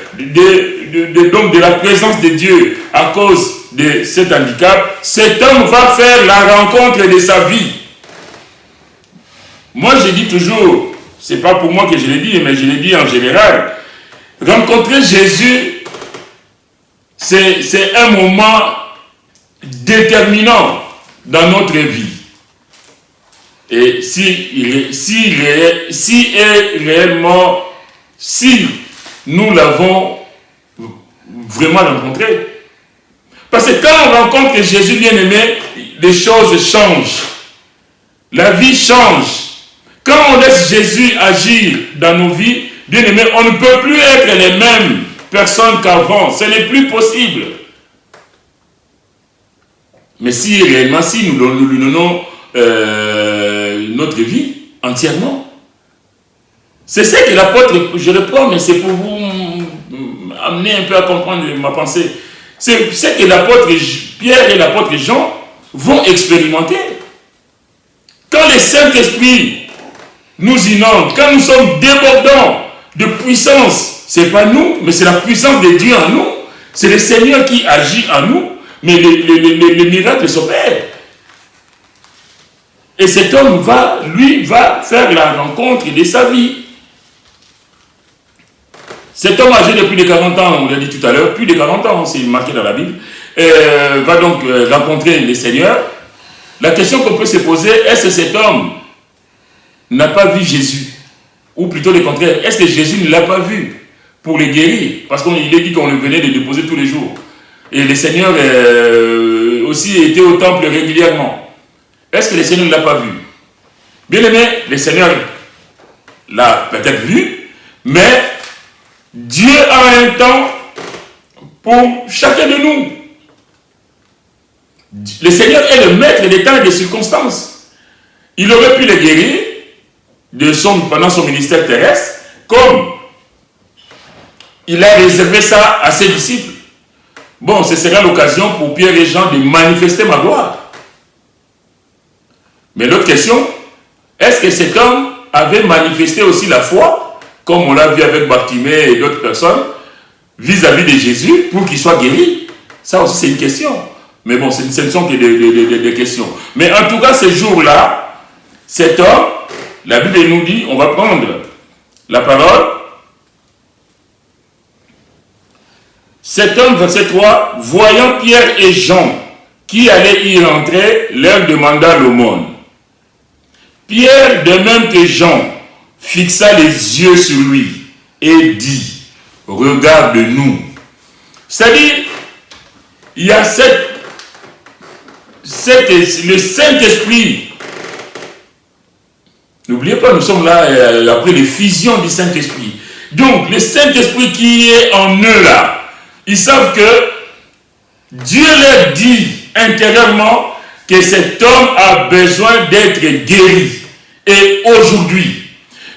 donc de la présence de Dieu à cause de cet handicap, cet homme va faire la rencontre de sa vie. Moi, je dis toujours, c'est pas pour moi que je l'ai dit, mais je l'ai dit en général, rencontrer Jésus, c'est un moment déterminant dans notre vie. Et si nous l'avons vraiment rencontré. Parce que quand on rencontre Jésus bien-aimé, les choses changent. La vie change. Quand on laisse Jésus agir dans nos vies, bien-aimé, on ne peut plus être les mêmes personnes qu'avant. Ce n'est plus possible. Mais si réellement, si nous lui donnons notre vie entièrement, c'est ça que l'apôtre, je le prends, mais c'est pour vous amener un peu à comprendre ma pensée. C'est ce que l'apôtre Pierre et l'apôtre Jean vont expérimenter. Quand le Saint-Esprit nous inonde, quand nous sommes débordants de puissance, ce n'est pas nous, mais c'est la puissance de Dieu en nous. C'est le Seigneur qui agit en nous, mais les miracles s'opèrent. Et cet homme va faire la rencontre de sa vie. Cet homme âgé de plus de 40 ans, on l'a dit tout à l'heure, plus de 40 ans, c'est marqué dans la Bible, va donc rencontrer le Seigneur. La question qu'on peut se poser, est-ce que cet homme n'a pas vu Jésus? Ou plutôt le contraire, est-ce que Jésus ne l'a pas vu pour le guérir? Parce qu'il est dit qu'on le venait de déposer tous les jours. Et le Seigneur aussi était au temple régulièrement. Est-ce que le Seigneur ne l'a pas vu? Bien aimé, le Seigneur l'a peut-être vu, mais Dieu a un temps pour chacun de nous. Le Seigneur est le maître des temps et des circonstances. Il aurait pu le guérir pendant son ministère terrestre, comme il a réservé ça à ses disciples. Bon, ce sera l'occasion pour Pierre et Jean de manifester ma gloire. Mais l'autre question, est-ce que cet homme avait manifesté aussi la foi, comme on l'a vu avec Bartimée et d'autres personnes, vis-à-vis de Jésus, pour qu'il soit guéri? Ça aussi, c'est une question. Mais bon, ce ne sont que des questions. Mais en tout cas, ce jour-là, cet homme, la Bible nous dit, on va prendre la parole. Cet homme, verset 3, voyant Pierre et Jean qui allaient y rentrer, leur demanda l'aumône. Pierre, de même que Jean, fixa les yeux sur lui et dit, regarde-nous. C'est-à-dire, il y a le Saint-Esprit. N'oubliez pas, nous sommes là après les fusions du Saint-Esprit. Donc, le Saint-Esprit qui est en eux là, ils savent que Dieu leur dit intérieurement que cet homme a besoin d'être guéri. Et aujourd'hui,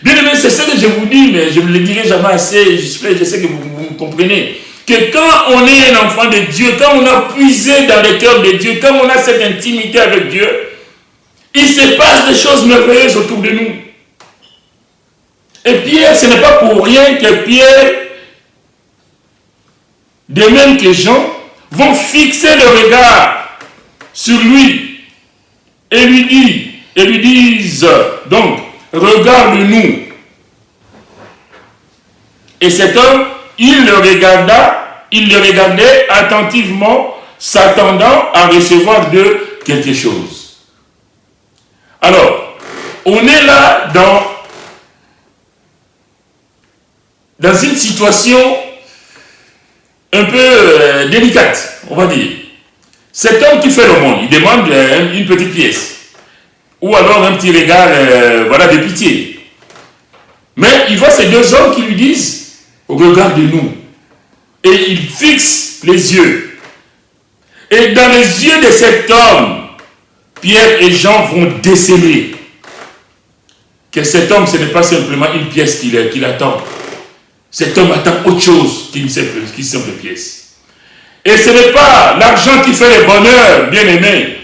bien aimé, c'est ce que je vous dis, mais je ne le dirai jamais assez, je sais que vous me comprenez, que quand on est un enfant de Dieu, quand on a puisé dans le cœur de Dieu, quand on a cette intimité avec Dieu, il se passe des choses merveilleuses autour de nous. Et Pierre, ce n'est pas pour rien que Pierre, de même que Jean, vont fixer le regard sur lui et lui disent, donc, regarde-nous. Et cet homme, il le regardait attentivement, s'attendant à recevoir de quelque chose. Alors, on est là dans une situation un peu délicate, on va dire. Cet homme qui fait le monde, il demande une petite pièce. Ou alors un petit regard de pitié. Mais il voit ces deux hommes qui lui disent, regarde-nous. Et il fixe les yeux. Et dans les yeux de cet homme, Pierre et Jean vont déceler que cet homme, ce n'est pas simplement une pièce qu'il attend. Cet homme attend autre chose qu'une simple pièce. Et ce n'est pas l'argent qui fait le bonheur, bien aimé.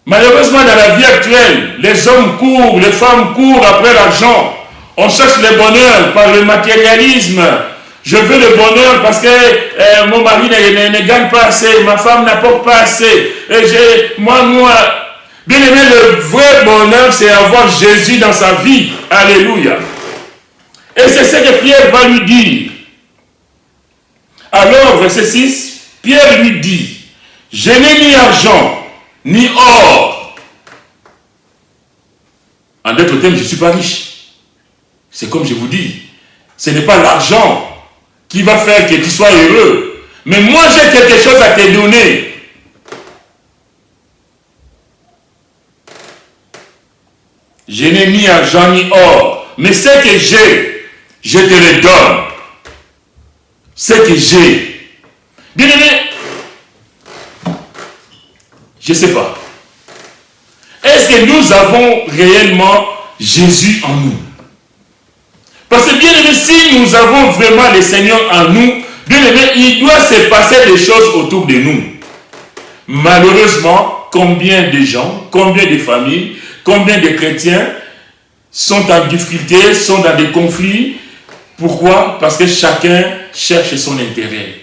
Malheureusement, dans la vie actuelle, les hommes courent, les femmes courent après l'argent. On cherche le bonheur par le matérialisme. Je veux le bonheur parce que mon mari ne gagne pas assez, ma femme n'apporte pas assez. Et moi, bien aimé, le vrai bonheur, c'est avoir Jésus dans sa vie. Alléluia. Et c'est ce que Pierre va lui dire. Alors, verset 6, Pierre lui dit, je n'ai ni argent, ni or. En d'autres termes, je ne suis pas riche. C'est comme je vous dis, ce n'est pas l'argent qui va faire que tu sois heureux. Mais moi, j'ai quelque chose à te donner. Je n'ai ni argent ni or. Mais ce que j'ai, je te le donne. Ce que j'ai. Bien aimé, je ne sais pas. Est-ce que nous avons réellement Jésus en nous? Parce que bien aimé, si nous avons vraiment le Seigneur en nous, bien aimé, il doit se passer des choses autour de nous. Malheureusement, combien de gens, combien de familles, combien de chrétiens sont en difficulté, sont dans des conflits. Pourquoi? Parce que chacun cherche son intérêt.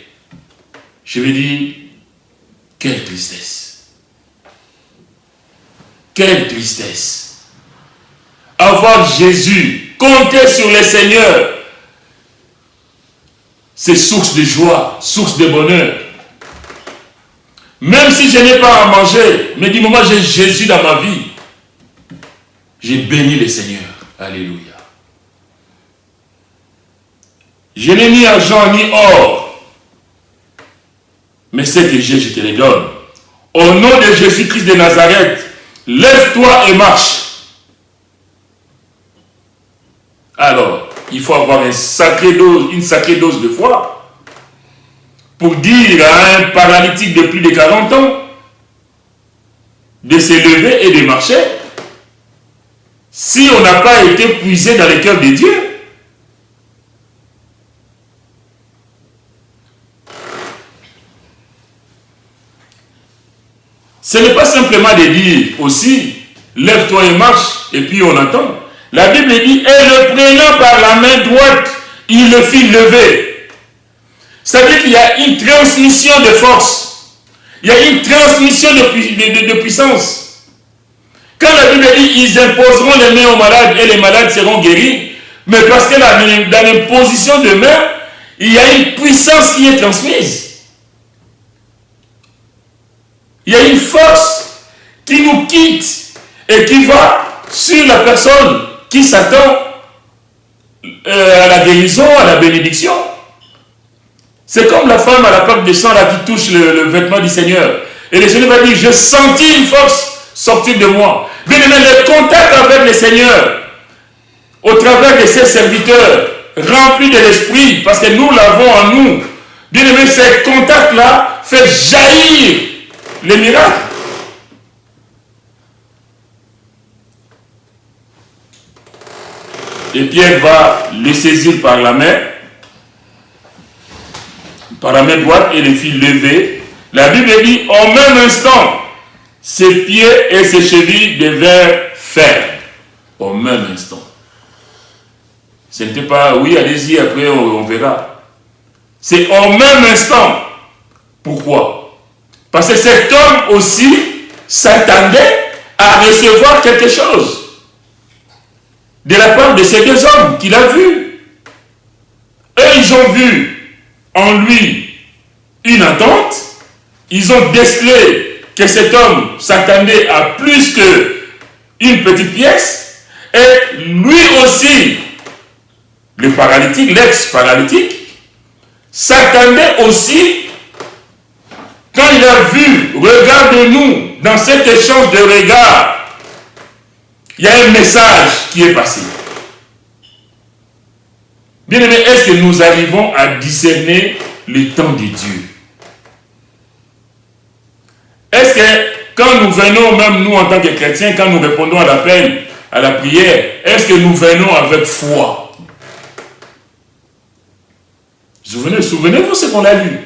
Je veux dire, quelle tristesse. Quelle tristesse. Avoir Jésus, compter sur le Seigneur, c'est source de joie, source de bonheur. Même si je n'ai pas à manger, mais du moment où j'ai Jésus dans ma vie, j'ai béni le Seigneur. Alléluia. Je n'ai ni argent ni or, mais ce que j'ai, je te le donne. Au nom de Jésus-Christ de Nazareth, lève-toi et marche. Alors, il faut avoir une sacrée dose de foi pour dire à un paralytique de plus de 40 ans de se lever et de marcher si on n'a pas été puisé dans le cœur de Dieu. Ce n'est pas simplement de dire aussi, lève-toi et marche, et puis on attend. La Bible dit, et le prenant par la main droite, il le fit lever. C'est-à-dire qu'il y a une transmission de force. Il y a une transmission de puissance. Quand la Bible dit, ils imposeront les mains aux malades et les malades seront guéris, mais parce que dans l'imposition de mains, il y a une puissance qui est transmise. Il y a une force qui nous quitte et qui va sur la personne qui s'attend à la guérison, à la bénédiction. C'est comme la femme à la porte de sang là, qui touche le vêtement du Seigneur. Et le Seigneur va dire, je sentis une force sortir de moi. Bien aimé, le contact avec le Seigneur, au travers de ses serviteurs, remplis de l'Esprit, parce que nous l'avons en nous. Bien aimé, ce contact-là fait jaillir les miracles. Et Pierre va le saisir par la main droite et le fit lever. La Bible dit, au même instant, ses pieds et ses chevilles devinrent fermes. Au même instant. Ce n'était pas, oui, allez-y, après on verra. C'est au même instant. Pourquoi? Parce que cet homme aussi s'attendait à recevoir quelque chose de la part de ces deux hommes qu'il a vus. Eux, ils ont vu en lui une attente. Ils ont décelé que cet homme s'attendait à plus qu'une petite pièce. Et lui aussi, le paralytique, l'ex-paralytique, s'attendait aussi, quand il a vu, regarde-nous, dans cet échange de regards, il y a un message qui est passé. Bien aimé, est-ce que nous arrivons à discerner le temps de Dieu? Est-ce que quand nous venons, même nous en tant que chrétiens, quand nous répondons à l'appel, à la prière, est-ce que nous venons avec foi? Souvenez-vous ce qu'on a lu.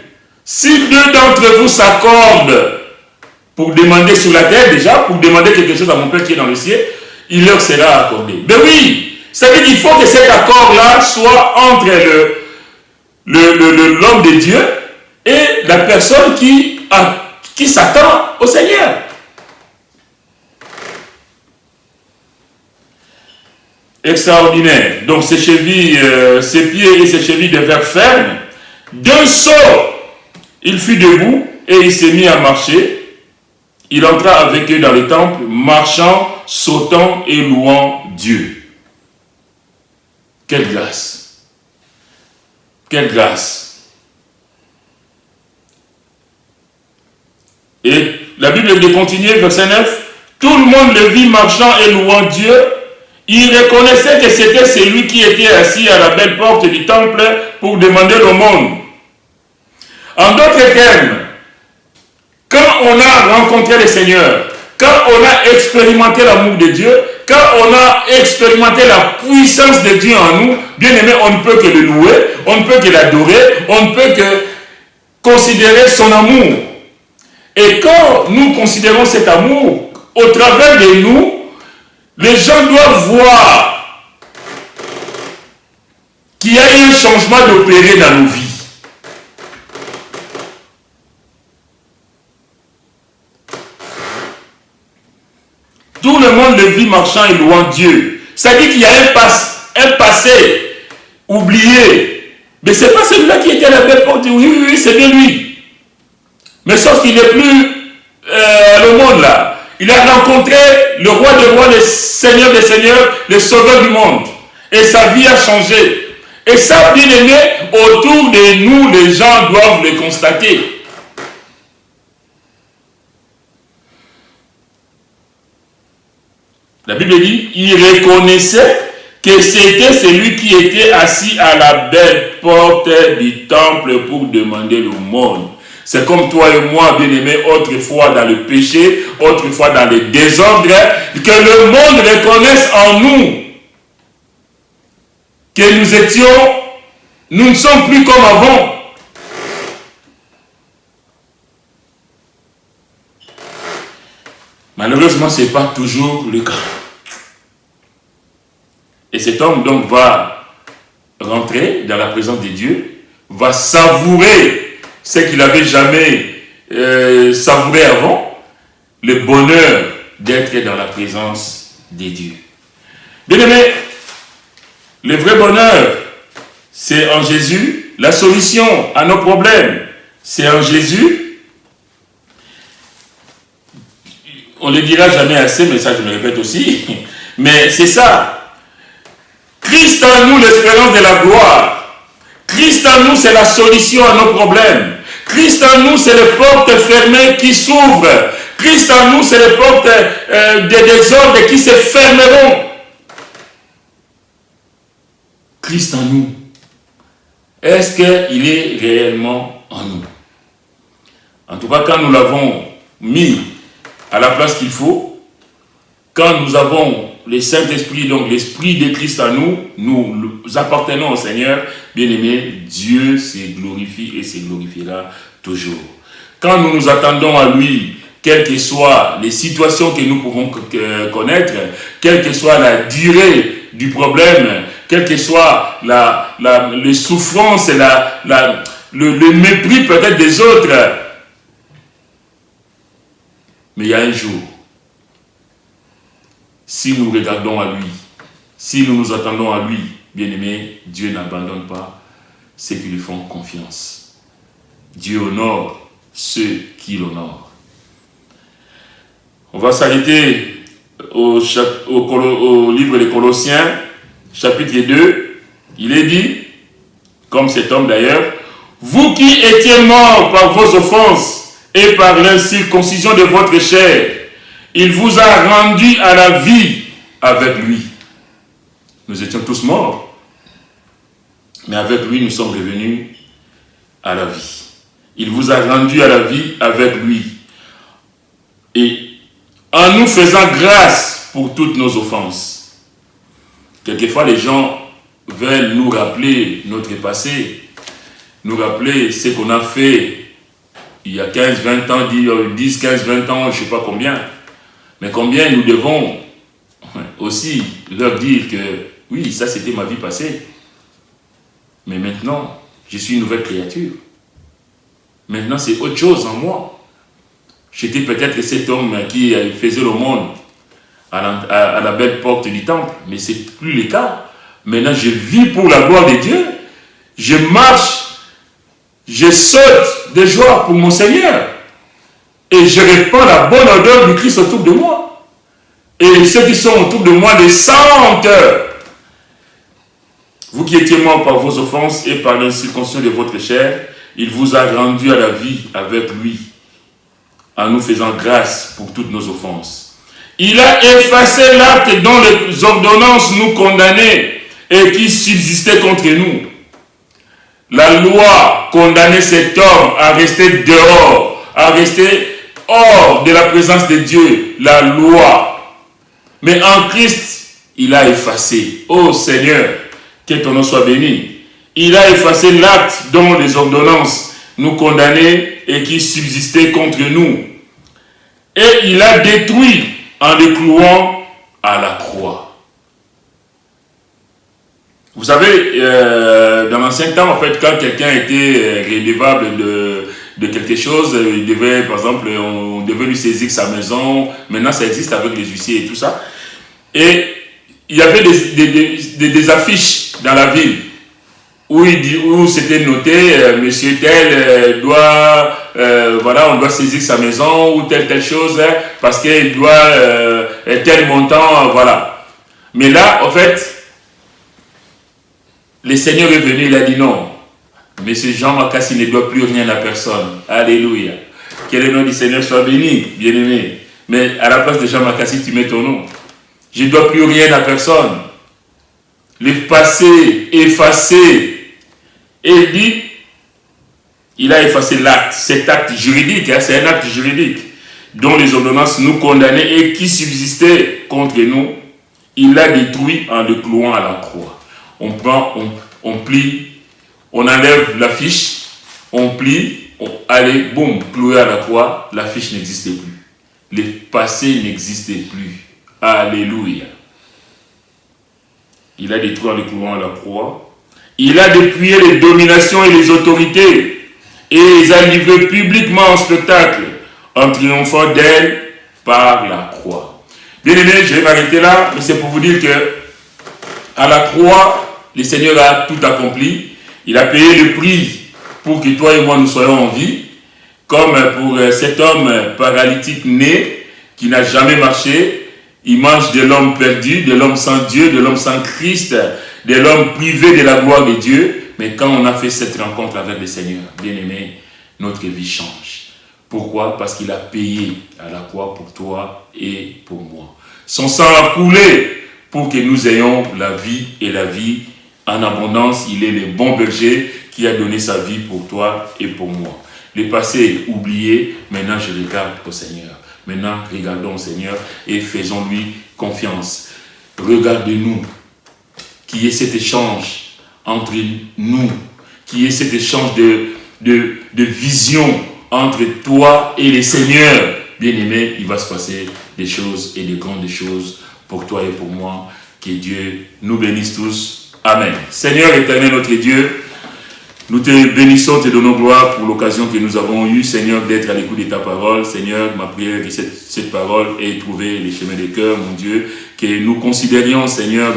Si deux d'entre vous s'accordent pour demander sur la terre déjà, pour demander quelque chose à mon Père qui est dans le ciel, il leur sera accordé. Mais oui, Ça veut dire qu'il faut que cet accord-là soit entre l'homme de Dieu et la personne qui s'attend au Seigneur. Extraordinaire. Donc ses chevilles, ses pieds et ses chevilles devinrent fermes. D'un saut, il fut debout et il s'est mis à marcher. Il entra avec eux dans le temple, marchant, sautant et louant Dieu. Quelle grâce! Quelle grâce! Et la Bible de continuer, verset 9. Tout le monde le vit marchant et louant Dieu. Il reconnaissait que c'était celui qui était assis à la belle porte du temple pour demander l'aumône. En d'autres termes, quand on a rencontré le Seigneur, quand on a expérimenté l'amour de Dieu, quand on a expérimenté la puissance de Dieu en nous, bien aimé, on ne peut que le louer, on ne peut que l'adorer, on ne peut que considérer son amour. Et quand nous considérons cet amour, au travers de nous, les gens doivent voir qu'il y a eu un changement d'opérer dans nos vies. Tout le monde le vit marchant et louant Dieu. Ça dit qu'il y a un passé oublié. Mais ce n'est pas celui-là qui était à la belle porte. Oui, c'est bien lui. Mais sauf qu'il n'est plus le monde là. Il a rencontré le roi des rois, le seigneur des seigneurs, le sauveur du monde. Et sa vie a changé. Et ça, bien aimé, autour de nous, les gens doivent le constater. La Bible dit, il reconnaissait que c'était celui qui était assis à la belle porte du temple pour demander l'aumône. C'est comme toi et moi, bien-aimés, autrefois dans le péché, autrefois dans le désordre, que le monde reconnaisse en nous que nous ne sommes plus comme avant. Malheureusement, ce n'est pas toujours le cas. Et cet homme donc va rentrer dans la présence de Dieu, va savourer ce qu'il n'avait jamais savouré avant, le bonheur d'être dans la présence de Dieu. Bien aimé, le vrai bonheur, c'est en Jésus. La solution à nos problèmes, c'est en Jésus. On ne le dira jamais assez, mais ça je me répète aussi. Mais c'est ça. Christ en nous, l'espérance de la gloire. Christ en nous, c'est la solution à nos problèmes. Christ en nous, c'est les portes fermées qui s'ouvrent. Christ en nous, c'est les portes des désordres qui se fermeront. Christ en nous. Est-ce qu'il est réellement en nous? En tout cas, quand nous l'avons mis à la place qu'il faut, quand nous avons le Saint-Esprit, donc l'Esprit de Christ en nous, nous appartenons au Seigneur, bien-aimé, Dieu se glorifie et se glorifiera toujours. Quand nous nous attendons à lui, quelles que soient les situations que nous pouvons connaître, quelle que soit la durée du problème, quelle que soit les souffrances et le mépris peut-être des autres, mais il y a un jour, si nous regardons à lui, si nous nous attendons à lui, bien-aimé, Dieu n'abandonne pas ceux qui lui font confiance. Dieu honore ceux qui l'honorent. On va s'arrêter au livre des Colossiens, chapitre 2. Il est dit, comme cet homme d'ailleurs, vous qui étiez morts par vos offenses et par l'incirconcision de votre chair, il vous a rendu à la vie avec lui. Nous étions tous morts, mais avec lui nous sommes revenus à la vie. Il vous a rendu à la vie avec lui. Et en nous faisant grâce pour toutes nos offenses. Quelquefois les gens veulent nous rappeler notre passé, nous rappeler ce qu'on a fait il y a 15, 20 ans, 10, 15, 20 ans, je ne sais pas combien. Mais combien nous devons aussi leur dire que Oui, ça c'était ma vie passée. Mais maintenant, je suis une nouvelle créature. Maintenant, c'est autre chose en moi. J'étais peut-être cet homme qui faisait le monde à la belle porte du temple, mais ce n'est plus le cas. Maintenant, je vis pour la gloire de Dieu. Je marche, je saute de joie pour mon Seigneur. Et je répands la bonne odeur du Christ autour de moi. Et ceux qui sont autour de moi les sentent. Vous qui étiez morts par vos offenses et par l'incirconcision de votre chair, il vous a rendu à la vie avec lui, en nous faisant grâce pour toutes nos offenses. Il a effacé l'acte dont les ordonnances nous condamnaient et qui subsistait contre nous. La loi condamnait cet homme à rester dehors, à rester hors de la présence de Dieu, la loi. Mais en Christ, il a effacé. Ô Seigneur, que ton nom soit béni. Il a effacé l'acte dont les ordonnances nous condamnaient et qui subsistait contre nous. Et il a détruit en le clouant à la croix. Vous savez, dans l'ancien temps, en fait, quand quelqu'un était redevable de quelque chose, il devait, par exemple, on devait lui saisir sa maison. Maintenant, ça existe avec les huissiers et tout ça. Et il y avait des affiches dans la ville où c'était noté, monsieur tel doit, voilà, on doit saisir sa maison ou telle chose parce qu'il doit tel montant, voilà. Mais là, en fait, le Seigneur est venu, il a dit non. Monsieur Jean Makassi ne doit plus rien à personne. Alléluia. Que le nom du Seigneur soit béni, bien-aimé. Mais à la place de Jean Makassi, tu mets ton nom. Je ne dois plus rien à personne. Le passé, effacé. Et il dit, il a effacé l'acte, cet acte juridique, hein, c'est un acte juridique, dont les ordonnances nous condamnaient et qui subsistait contre nous. Il l'a détruit en le clouant à la croix. On prend, on plie, on enlève la fiche, on plie, allez, boum, cloué à la croix, la fiche n'existait plus. Le passé n'existait plus. Alléluia. Il a détruit en le clouant à la croix. Il a dépouillé les dominations et les autorités et les a livrés publiquement en spectacle en triomphant d'elles par la croix. Bien aimé, je vais m'arrêter là, mais c'est pour vous dire que à la croix, le Seigneur a tout accompli. Il a payé le prix pour que toi et moi nous soyons en vie, comme pour cet homme paralytique né qui n'a jamais marché. Il mange de l'homme perdu, de l'homme sans Dieu, de l'homme sans Christ, de l'homme privé de la gloire de Dieu. Mais quand on a fait cette rencontre avec le Seigneur, bien aimé, notre vie change. Pourquoi? Parce qu'il a payé à la croix pour toi et pour moi. Son sang a coulé pour que nous ayons la vie et la vie en abondance. Il est le bon berger qui a donné sa vie pour toi et pour moi. Le passé oublié, maintenant je regarde au Seigneur. Maintenant, regardons au Seigneur et faisons-lui confiance. Regardez-nous, qu'il y ait cet échange entre nous, qu'il y ait cet échange de vision entre toi et le Seigneur. Bien-aimé, il va se passer des choses et des grandes choses pour toi et pour moi. Que Dieu nous bénisse tous. Amen. Seigneur éternel, notre Dieu, nous te bénissons, te donnons gloire pour l'occasion que nous avons eue, Seigneur, d'être à l'écoute de ta parole. Seigneur, ma prière est que cette parole ait trouvé les chemins des cœurs, mon Dieu, que nous considérions, Seigneur,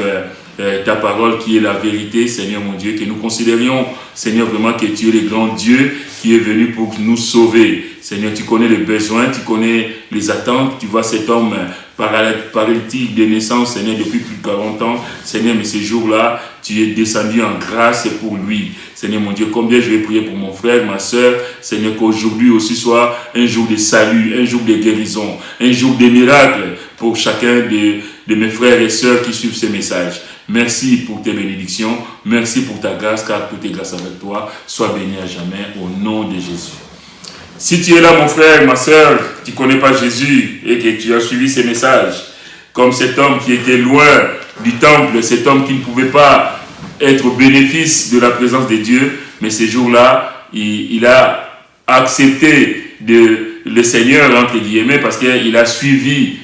ta parole qui est la vérité, Seigneur, mon Dieu, que nous considérions, Seigneur, vraiment que tu es le grand Dieu qui est venu pour nous sauver. Seigneur, tu connais les besoins, tu connais les attentes, tu vois cet homme paralytique de naissance, Seigneur, depuis plus de 40 ans. Seigneur, mais ce jour-là, tu es descendu en grâce pour lui. Seigneur, mon Dieu, combien je vais prier pour mon frère, ma soeur. Seigneur, qu'aujourd'hui aussi soit un jour de salut, un jour de guérison, un jour de miracle pour chacun de mes frères et sœurs qui suivent ces messages. Merci pour tes bénédictions. Merci pour ta grâce, car tout est grâce avec toi. Sois béni à jamais au nom de Jésus. Si tu es là, mon frère, ma soeur, tu ne connais pas Jésus et que tu as suivi ces messages, comme cet homme qui était loin du temple, cet homme qui ne pouvait pas être au bénéfice de la présence de Dieu, mais ces jours-là, il a accepté le Seigneur, entre guillemets, parce qu'il a suivi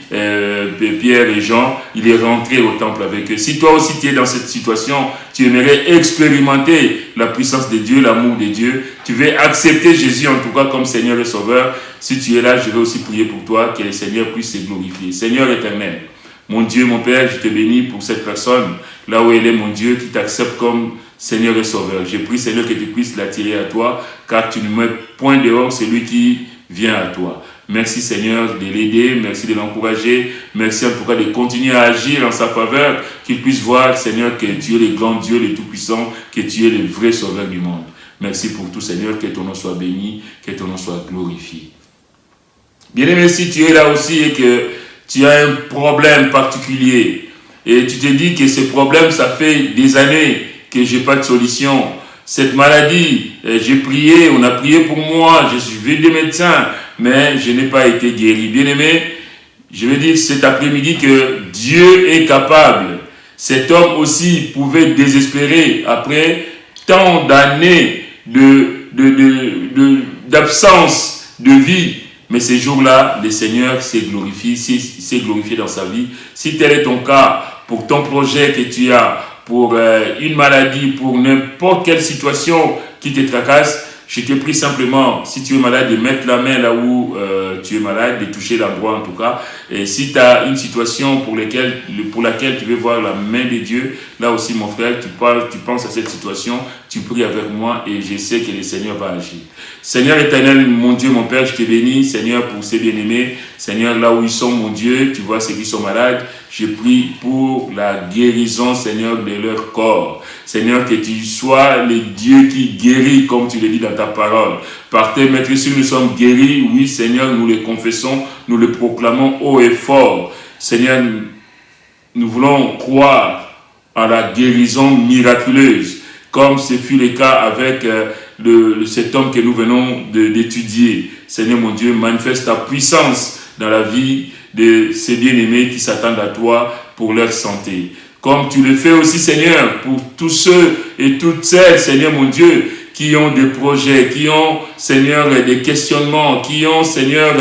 Pierre et Jean, il est rentré au temple avec eux. Si toi aussi tu es dans cette situation, tu aimerais expérimenter la puissance de Dieu, l'amour de Dieu, tu veux accepter Jésus en tout cas comme Seigneur et Sauveur, si tu es là, je vais aussi prier pour toi, que le Seigneur puisse se glorifier. Seigneur éternel, mon Dieu, mon Père, je te bénis pour cette personne, là où elle est, mon Dieu, qui t'accepte comme Seigneur et Sauveur. Je prie, Seigneur, que tu puisses l'attirer à toi, car tu ne mets point dehors celui qui vient à toi. Merci, Seigneur, de l'aider, merci de l'encourager, merci en tout cas de continuer à agir en sa faveur, qu'il puisse voir, Seigneur, que tu es le grand Dieu, le Tout-Puissant, que tu es le vrai Sauveur du monde. Merci pour tout, Seigneur, que ton nom soit béni, que ton nom soit glorifié. Bien-aimé, si tu es là aussi et que tu as un problème particulier et tu te dis que ce problème, ça fait des années que je n'ai pas de solution. Cette maladie, j'ai prié, on a prié pour moi, je suis vu des médecins, mais je n'ai pas été guéri. Bien-aimé, je veux dire cet après-midi que Dieu est capable. Cet homme aussi pouvait désespérer après tant d'années d'absence de vie. Mais ces jours-là, le Seigneur s'est glorifié dans sa vie. Si tel est ton cas, pour ton projet que tu as, pour une maladie, pour n'importe quelle situation qui te tracasse, je te prie simplement, si tu es malade, de mettre la main là où tu es malade, de toucher l'endroit en tout cas. Et si tu as une situation pour laquelle tu veux voir la main de Dieu, là aussi mon frère, tu penses à cette situation, tu pries avec moi et je sais que le Seigneur va agir. Seigneur éternel, mon Dieu, mon Père, je te bénis, Seigneur, pour ces bien-aimés. Seigneur, là où ils sont, mon Dieu, tu vois ceux qui sont malades, je prie pour la guérison, Seigneur, de leur corps. Seigneur, que tu sois le Dieu qui guérit, comme tu le dis dans ta parole. Par tes maîtres, si nous sommes guéris, oui, Seigneur, nous le confessons, nous le proclamons haut et fort. Seigneur, nous voulons croire à la guérison miraculeuse, comme ce fut le cas avec cet homme que nous venons d'étudier. Seigneur mon Dieu, manifeste ta puissance dans la vie de ces bien-aimés qui s'attendent à toi pour leur santé. Comme tu le fais aussi, Seigneur, pour tous ceux et toutes celles, Seigneur mon Dieu, qui ont des projets, qui ont, Seigneur, des questionnements, qui ont, Seigneur,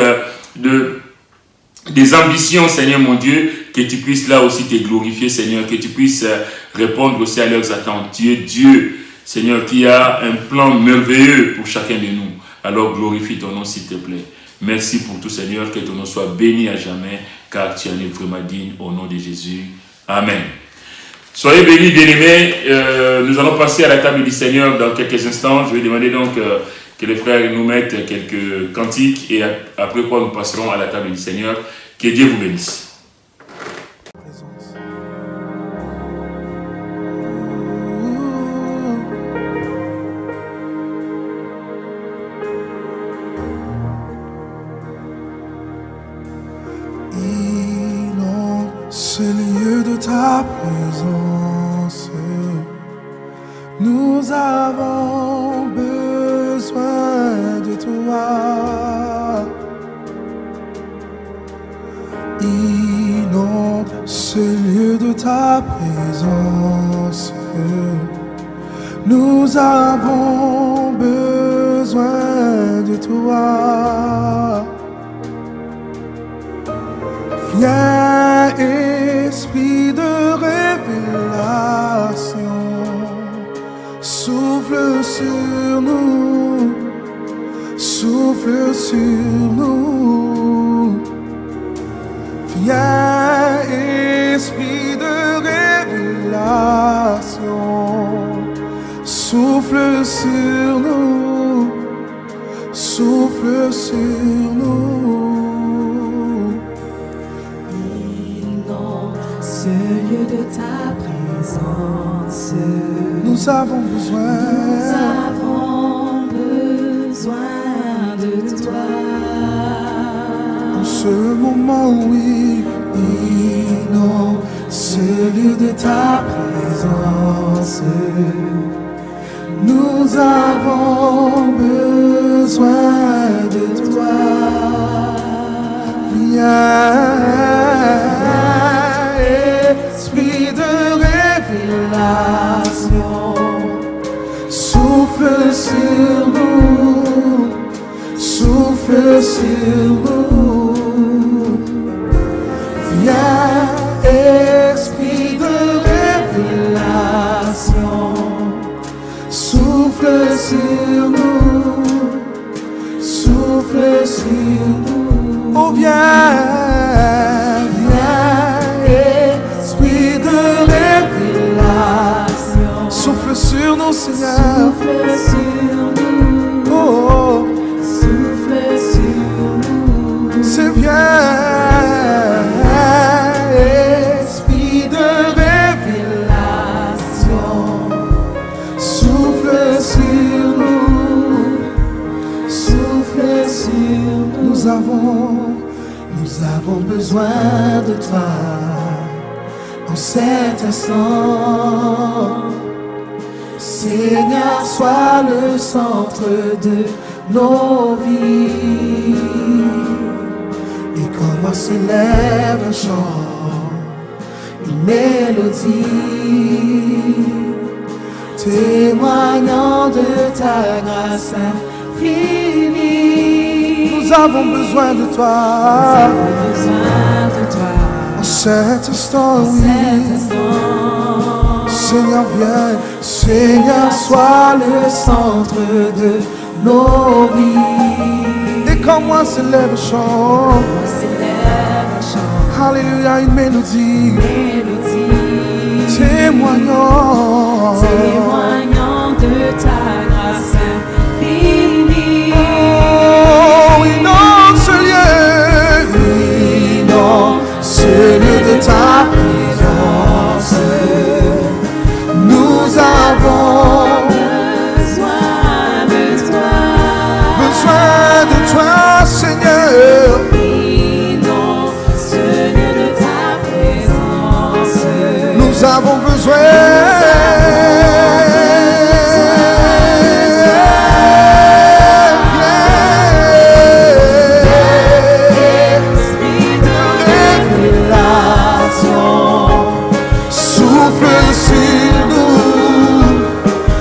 des ambitions, Seigneur mon Dieu, que tu puisses là aussi te glorifier, Seigneur, que tu puisses répondre aussi à leurs attentes. Tu es Dieu, Seigneur, qui a un plan merveilleux pour chacun de nous. Alors glorifie ton nom, s'il te plaît. Merci pour tout, Seigneur, que ton nom soit béni à jamais, car tu en es vraiment digne, au nom de Jésus. Amen. Soyez bénis, bien-aimés. Nous allons passer à la table du Seigneur dans quelques instants. Je vais demander donc que les frères nous mettent quelques cantiques et après quoi nous passerons à la table du Seigneur. Que Dieu vous bénisse.
Ce lieu de ta présence, nous avons besoin de toi. Inonde ce lieu de ta présence, nous avons besoin de toi. Viens, Esprit de révélation, souffle sur nous, souffle sur nous. Viens, Esprit de révélation, souffle sur nous, souffle sur nous.
Ce lieu de ta présence,
nous avons besoin
de toi.
En ce moment, oui, inonde ce lieu de ta présence, nous avons besoin de toi. Viens, Esprit de révélation, souffle sur nous, souffle sur nous. Viens, sur nous, souffle sur nous. Oh viens, Esprit de révélation, souffle sur nous, Seigneur.
Souffle sur nous,
Oh,
souffle sur nous.
c'est viens, Esprit de révélation, souffle sur nous, souffle sur nous. Nous avons besoin de toi en cet instant. Seigneur, sois le centre de nos vies. Et comment s'élève un chant, une mélodie, témoignant de ta grâce infinie. Nous avons besoin de toi. En cet instant, oui. Seigneur, viens. Seigneur, sois le centre de nos vies. Et quand moi s'élève un chant, alléluia, une mélodie, témoignant
de ta grâce infinie.
Oh, inonde ce lieu, inonde ce lieu de ta présence. Nous avons besoin de toi, Seigneur.
Inonde ce lieu de ta présence.
Nous avons besoin.
Esprit de révélation,
Souffle sur nous,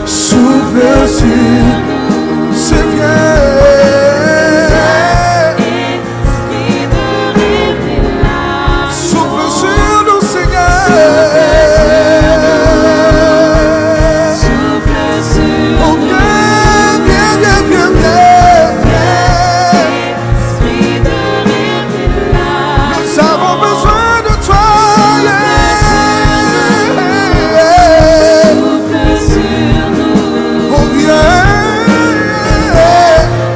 souffle sur nous, c'est bien.
Esprit de révélation,
Souffle sur nous, Seigneur.
souffle sur
Oh,
nous.
viens, viens, viens, viens, viens.
Esprit de révélation,
Nous avons besoin de toi.
souffle sur nous.
Oh, viens.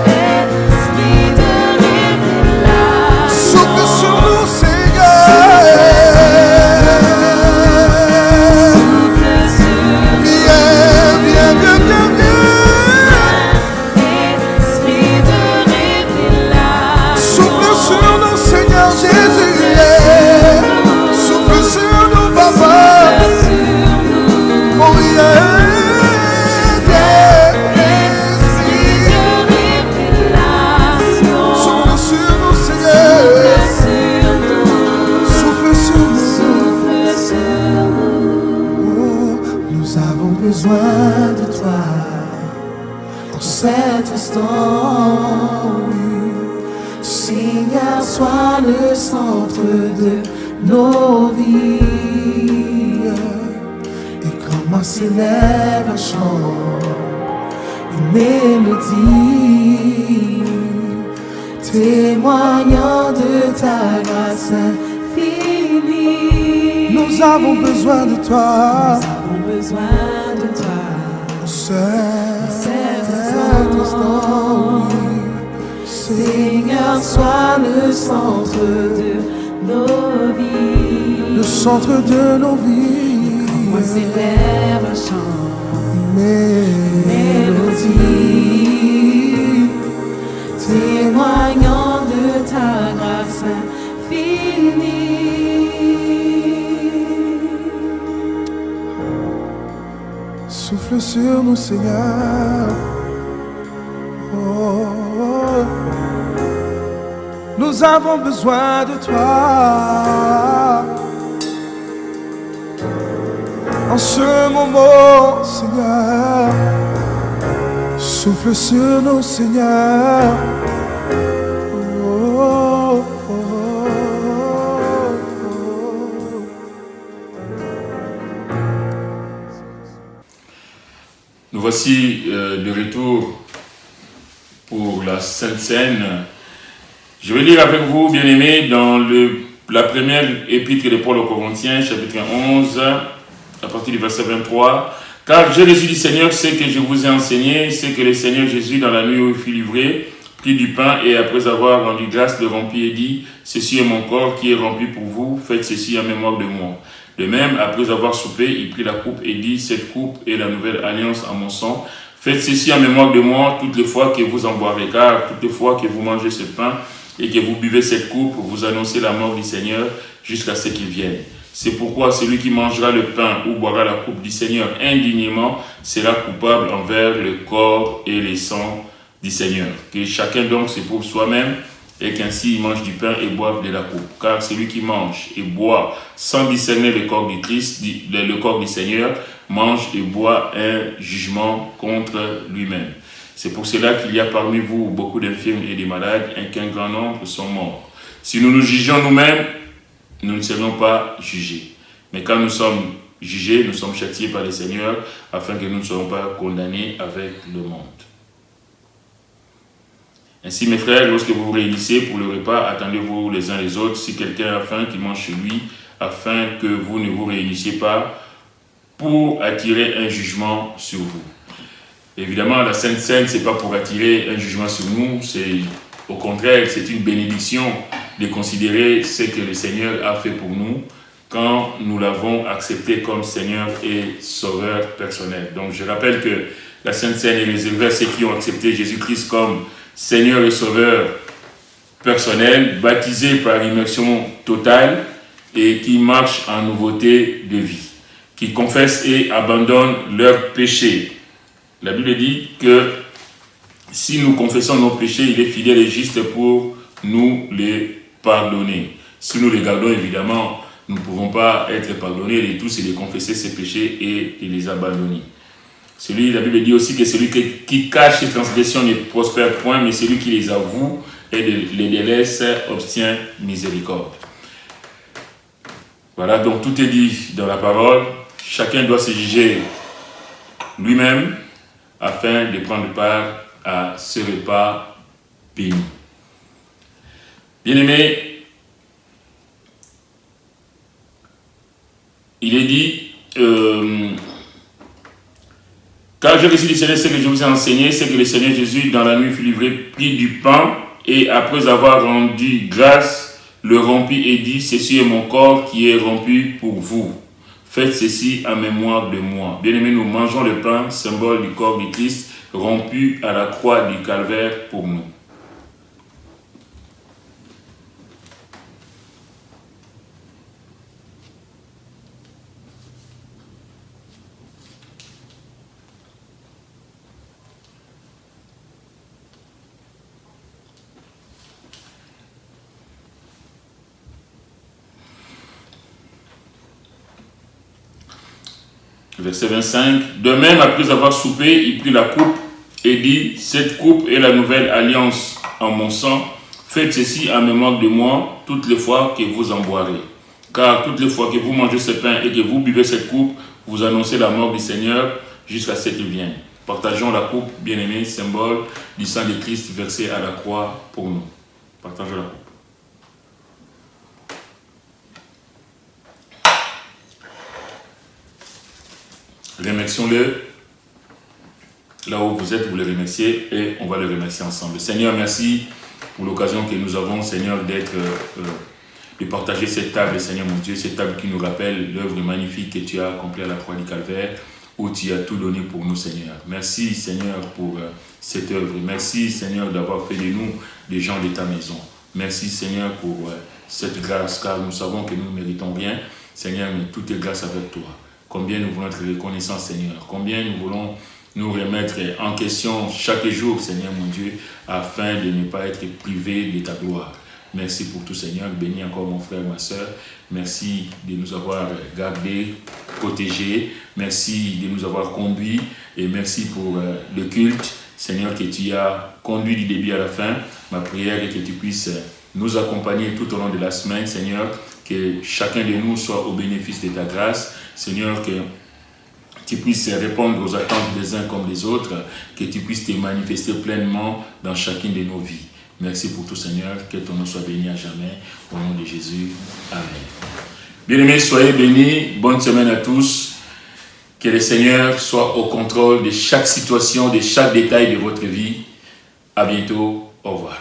Esprit de révélation,
Souffle sur nous, Seigneur.
souffle sur nous.
Viens, viens, viens, viens, viens.
Esprit de révélation,
Souffle sur nous, Seigneur Jésus. Souffle sur nous, Papa. Oh, yeah.
Esprit de révélation,
Souffle sur nous, Seigneur. Souffle sur nous.
souffle sur nous.
Oh, nous avons besoin de toi en cet instant, oui. Seigneur, sois le centre de nos vies. Et comment s'élève un chant, une mélodie, témoignant de ta grâce infinie. Nous avons besoin de toi.
Avons besoin de toi.
Cet instant, oui. Seigneur, sois le centre de
Nos vies,
le centre de nos vies.
moi s'élève un chant,
Mélodie,
témoignant de ta grâce infinie.
souffle sur nous, Seigneur. Oh, nous avons besoin de toi. En ce moment, Seigneur, souffle sur nous, Seigneur. Oh, oh, oh, oh.
Nous voici de retour pour la Sainte Seine. Je vais lire avec vous, bien-aimés, dans la première épître de Paul aux Corinthiens, chapitre 11, à partir du verset 23. « Car j'ai reçu du Seigneur ce que je vous ai enseigné, ce que le Seigneur Jésus, dans la nuit où il fut livré, prit du pain et après avoir rendu grâce, le rompit et dit, « Ceci est mon corps qui est rompu pour vous, faites ceci en mémoire de moi. » De même, après avoir soupé, il prit la coupe et dit, « Cette coupe est la nouvelle alliance en mon sang. Faites ceci en mémoire de moi toutes les fois que vous en boirez, car toutes les fois que vous mangez ce pain et que vous buvez cette coupe, vous annoncez la mort du Seigneur jusqu'à ce qu'il vienne. C'est pourquoi celui qui mangera le pain ou boira la coupe du Seigneur indignement sera coupable envers le corps et le sang du Seigneur. Que chacun donc se prouve soi-même et qu'ainsi il mange du pain et boive de la coupe. Car celui qui mange et boit sans discerner le corps du Christ, le corps du Seigneur, mange et boit un jugement contre lui-même. C'est pour cela qu'il y a parmi vous beaucoup d'infirmes et de malades et qu'un grand nombre sont morts. Si nous nous jugeons nous-mêmes, nous ne serions pas jugés. Mais quand nous sommes jugés, nous sommes châtiés par le Seigneur afin que nous ne soyons pas condamnés avec le monde. Ainsi, mes frères, lorsque vous vous réunissez pour le repas, attendez-vous les uns les autres. Si quelqu'un a faim, qu'il mange chez lui, afin que vous ne vous réunissiez pas pour attirer un jugement sur vous. Évidemment, la Sainte Seine, ce n'est pas pour attirer un jugement sur nous, c'est au contraire, c'est une bénédiction de considérer ce que le Seigneur a fait pour nous quand nous l'avons accepté comme Seigneur et Sauveur personnel. Donc je rappelle que la Sainte Seine est réservée à ceux qui ont accepté Jésus-Christ comme Seigneur et Sauveur personnel, baptisés par immersion totale et qui marchent en nouveauté de vie, qui confessent et abandonnent leurs péchés. La Bible dit que si nous confessons nos péchés, il est fidèle et juste pour nous les pardonner. Si nous les gardons, évidemment, nous ne pouvons pas être pardonnés de tous et de confesser ses péchés et de les abandonner. La Bible dit aussi que celui qui cache ses transgressions ne prospère point, mais celui qui les avoue et les délaisse obtient miséricorde. Voilà, donc tout est dit dans la parole. Chacun doit se juger lui-même afin de prendre part à ce repas béni. Bien-aimés, il est dit, car j'ai reçu du Seigneur ce que je vous ai enseigné, c'est que le Seigneur Jésus, dans la nuit, fut livré, prit du pain, et après avoir rendu grâce, le rompit et dit, ceci est mon corps qui est rompu pour vous. Faites ceci en mémoire de moi. Bien-aimés, nous mangeons le pain, symbole du corps du Christ, rompu à la croix du calvaire pour nous. Verset 25. De même, après avoir soupé, il prit la coupe et dit, cette coupe est la nouvelle alliance en mon sang. Faites ceci en mémoire de moi toutes les fois que vous en boirez. Car toutes les fois que vous mangez ce pain et que vous buvez cette coupe, vous annoncez la mort du Seigneur jusqu'à ce qu'il vienne. Partageons la coupe, bien-aimés, symbole du sang de Christ versé à la croix pour nous. Partageons la coupe. Remercions-le. Là où vous êtes, vous le remerciez et on va le remercier ensemble. Seigneur, merci pour l'occasion que nous avons, Seigneur, de partager cette table, Seigneur mon Dieu, cette table qui nous rappelle l'œuvre magnifique que tu as accomplie à la croix du Calvaire, où tu as tout donné pour nous, Seigneur. Merci, Seigneur, pour cette œuvre. Merci, Seigneur, d'avoir fait de nous des gens de ta maison. Merci, Seigneur, pour cette grâce, car nous savons que nous ne méritons rien, Seigneur, mais tout est grâce avec toi. Combien nous voulons être reconnaissants, Seigneur. Combien nous voulons nous remettre en question chaque jour, Seigneur mon Dieu, afin de ne pas être privés de ta gloire. Merci pour tout, Seigneur. Bénis encore mon frère, ma soeur. Merci de nous avoir gardés, protégés. Merci de nous avoir conduits. Et merci pour le culte, Seigneur, que tu as conduit du début à la fin. Ma prière est que tu puisses nous accompagner tout au long de la semaine, Seigneur. Que chacun de nous soit au bénéfice de ta grâce. Seigneur, que tu puisses répondre aux attentes des uns comme des autres, que tu puisses te manifester pleinement dans chacune de nos vies. Merci pour tout, Seigneur. Que ton nom soit béni à jamais. Au nom de Jésus. Amen. Bien-aimés, soyez bénis. Bonne semaine à tous. Que le Seigneur soit au contrôle de chaque situation, de chaque détail de votre vie. À bientôt. Au revoir.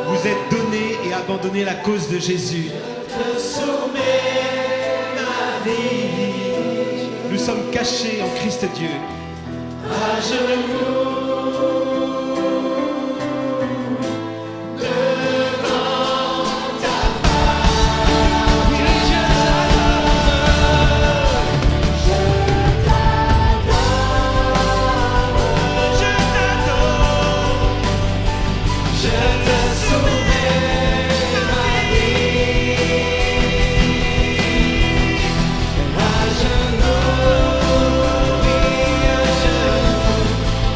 Vous êtes donné et abandonné à la cause de Jésus. Nous sommes cachés en Christ Dieu.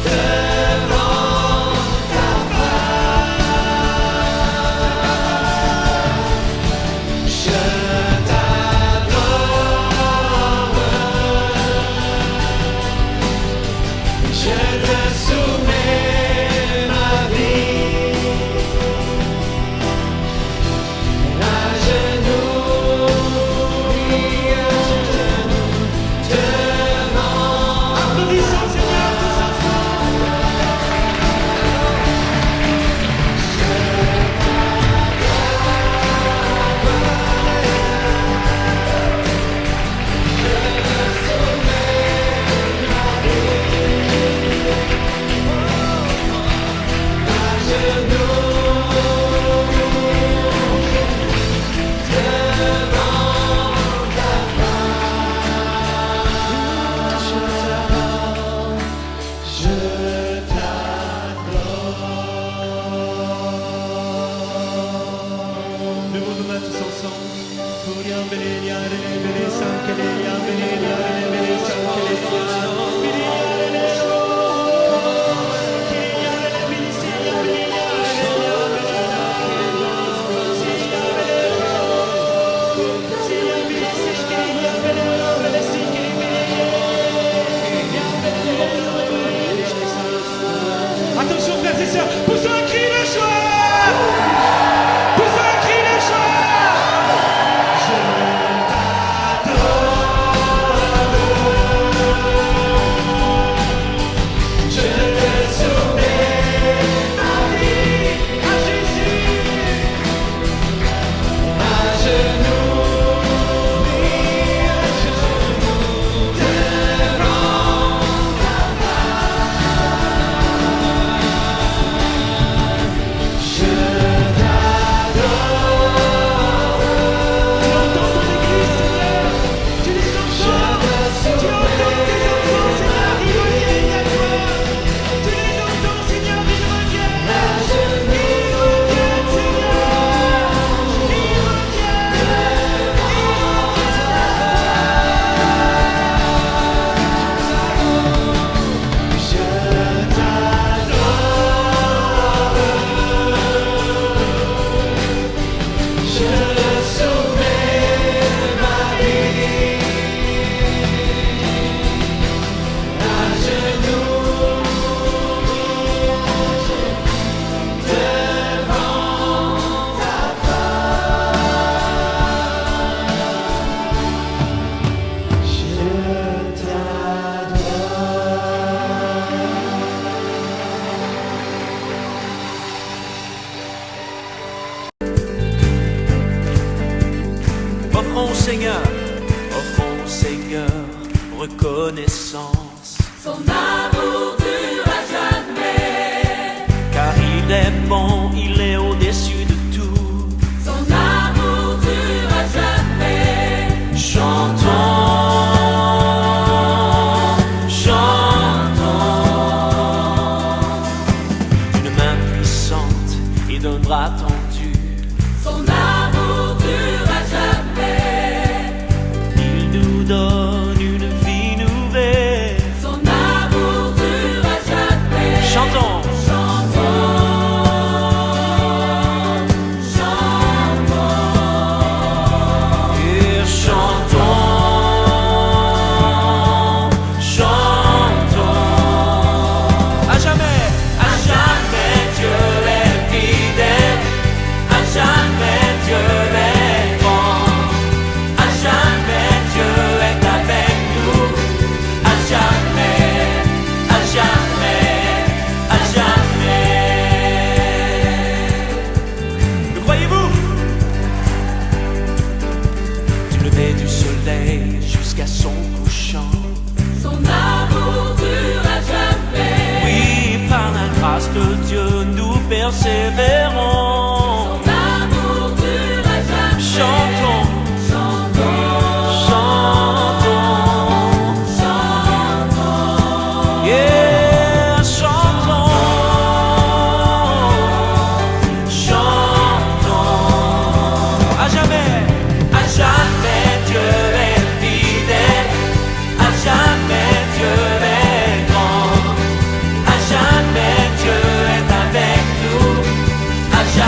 Te
Attention frères et sœurs, poussez un cri de joie! Poussez un cri de joie! Je t'adore. Je te soumets ma vie à Jésus, à genoux,
offrons au Seigneur reconnaissance.
Son amour dure à jamais,
Car il est bon, il est au-dessus de tout.
son amour dure à jamais.
Chantons, d'une main puissante et d'un bras tendu.
Son amour dure à jamais,
Il nous donne une vie nouvelle.
son amour dure à jamais.
Chantons, et chantons. À jamais Dieu est fidèle. À jamais Dieu est grand. À jamais Dieu est avec nous. À jamais, à jamais, à jamais. Le croyez-vous? Du lever du soleil jusqu'à son couchant.
Son amour dure à jamais.
Oui, par la grâce de Dieu, nous persévérons.
Son amour dure à jamais.
Chantons, yeah, chantons. À jamais Dieu est fidèle. À jamais Dieu est grand. À jamais Dieu est avec nous. À jamais.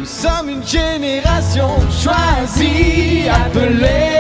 Nous sommes une génération choisie, appelée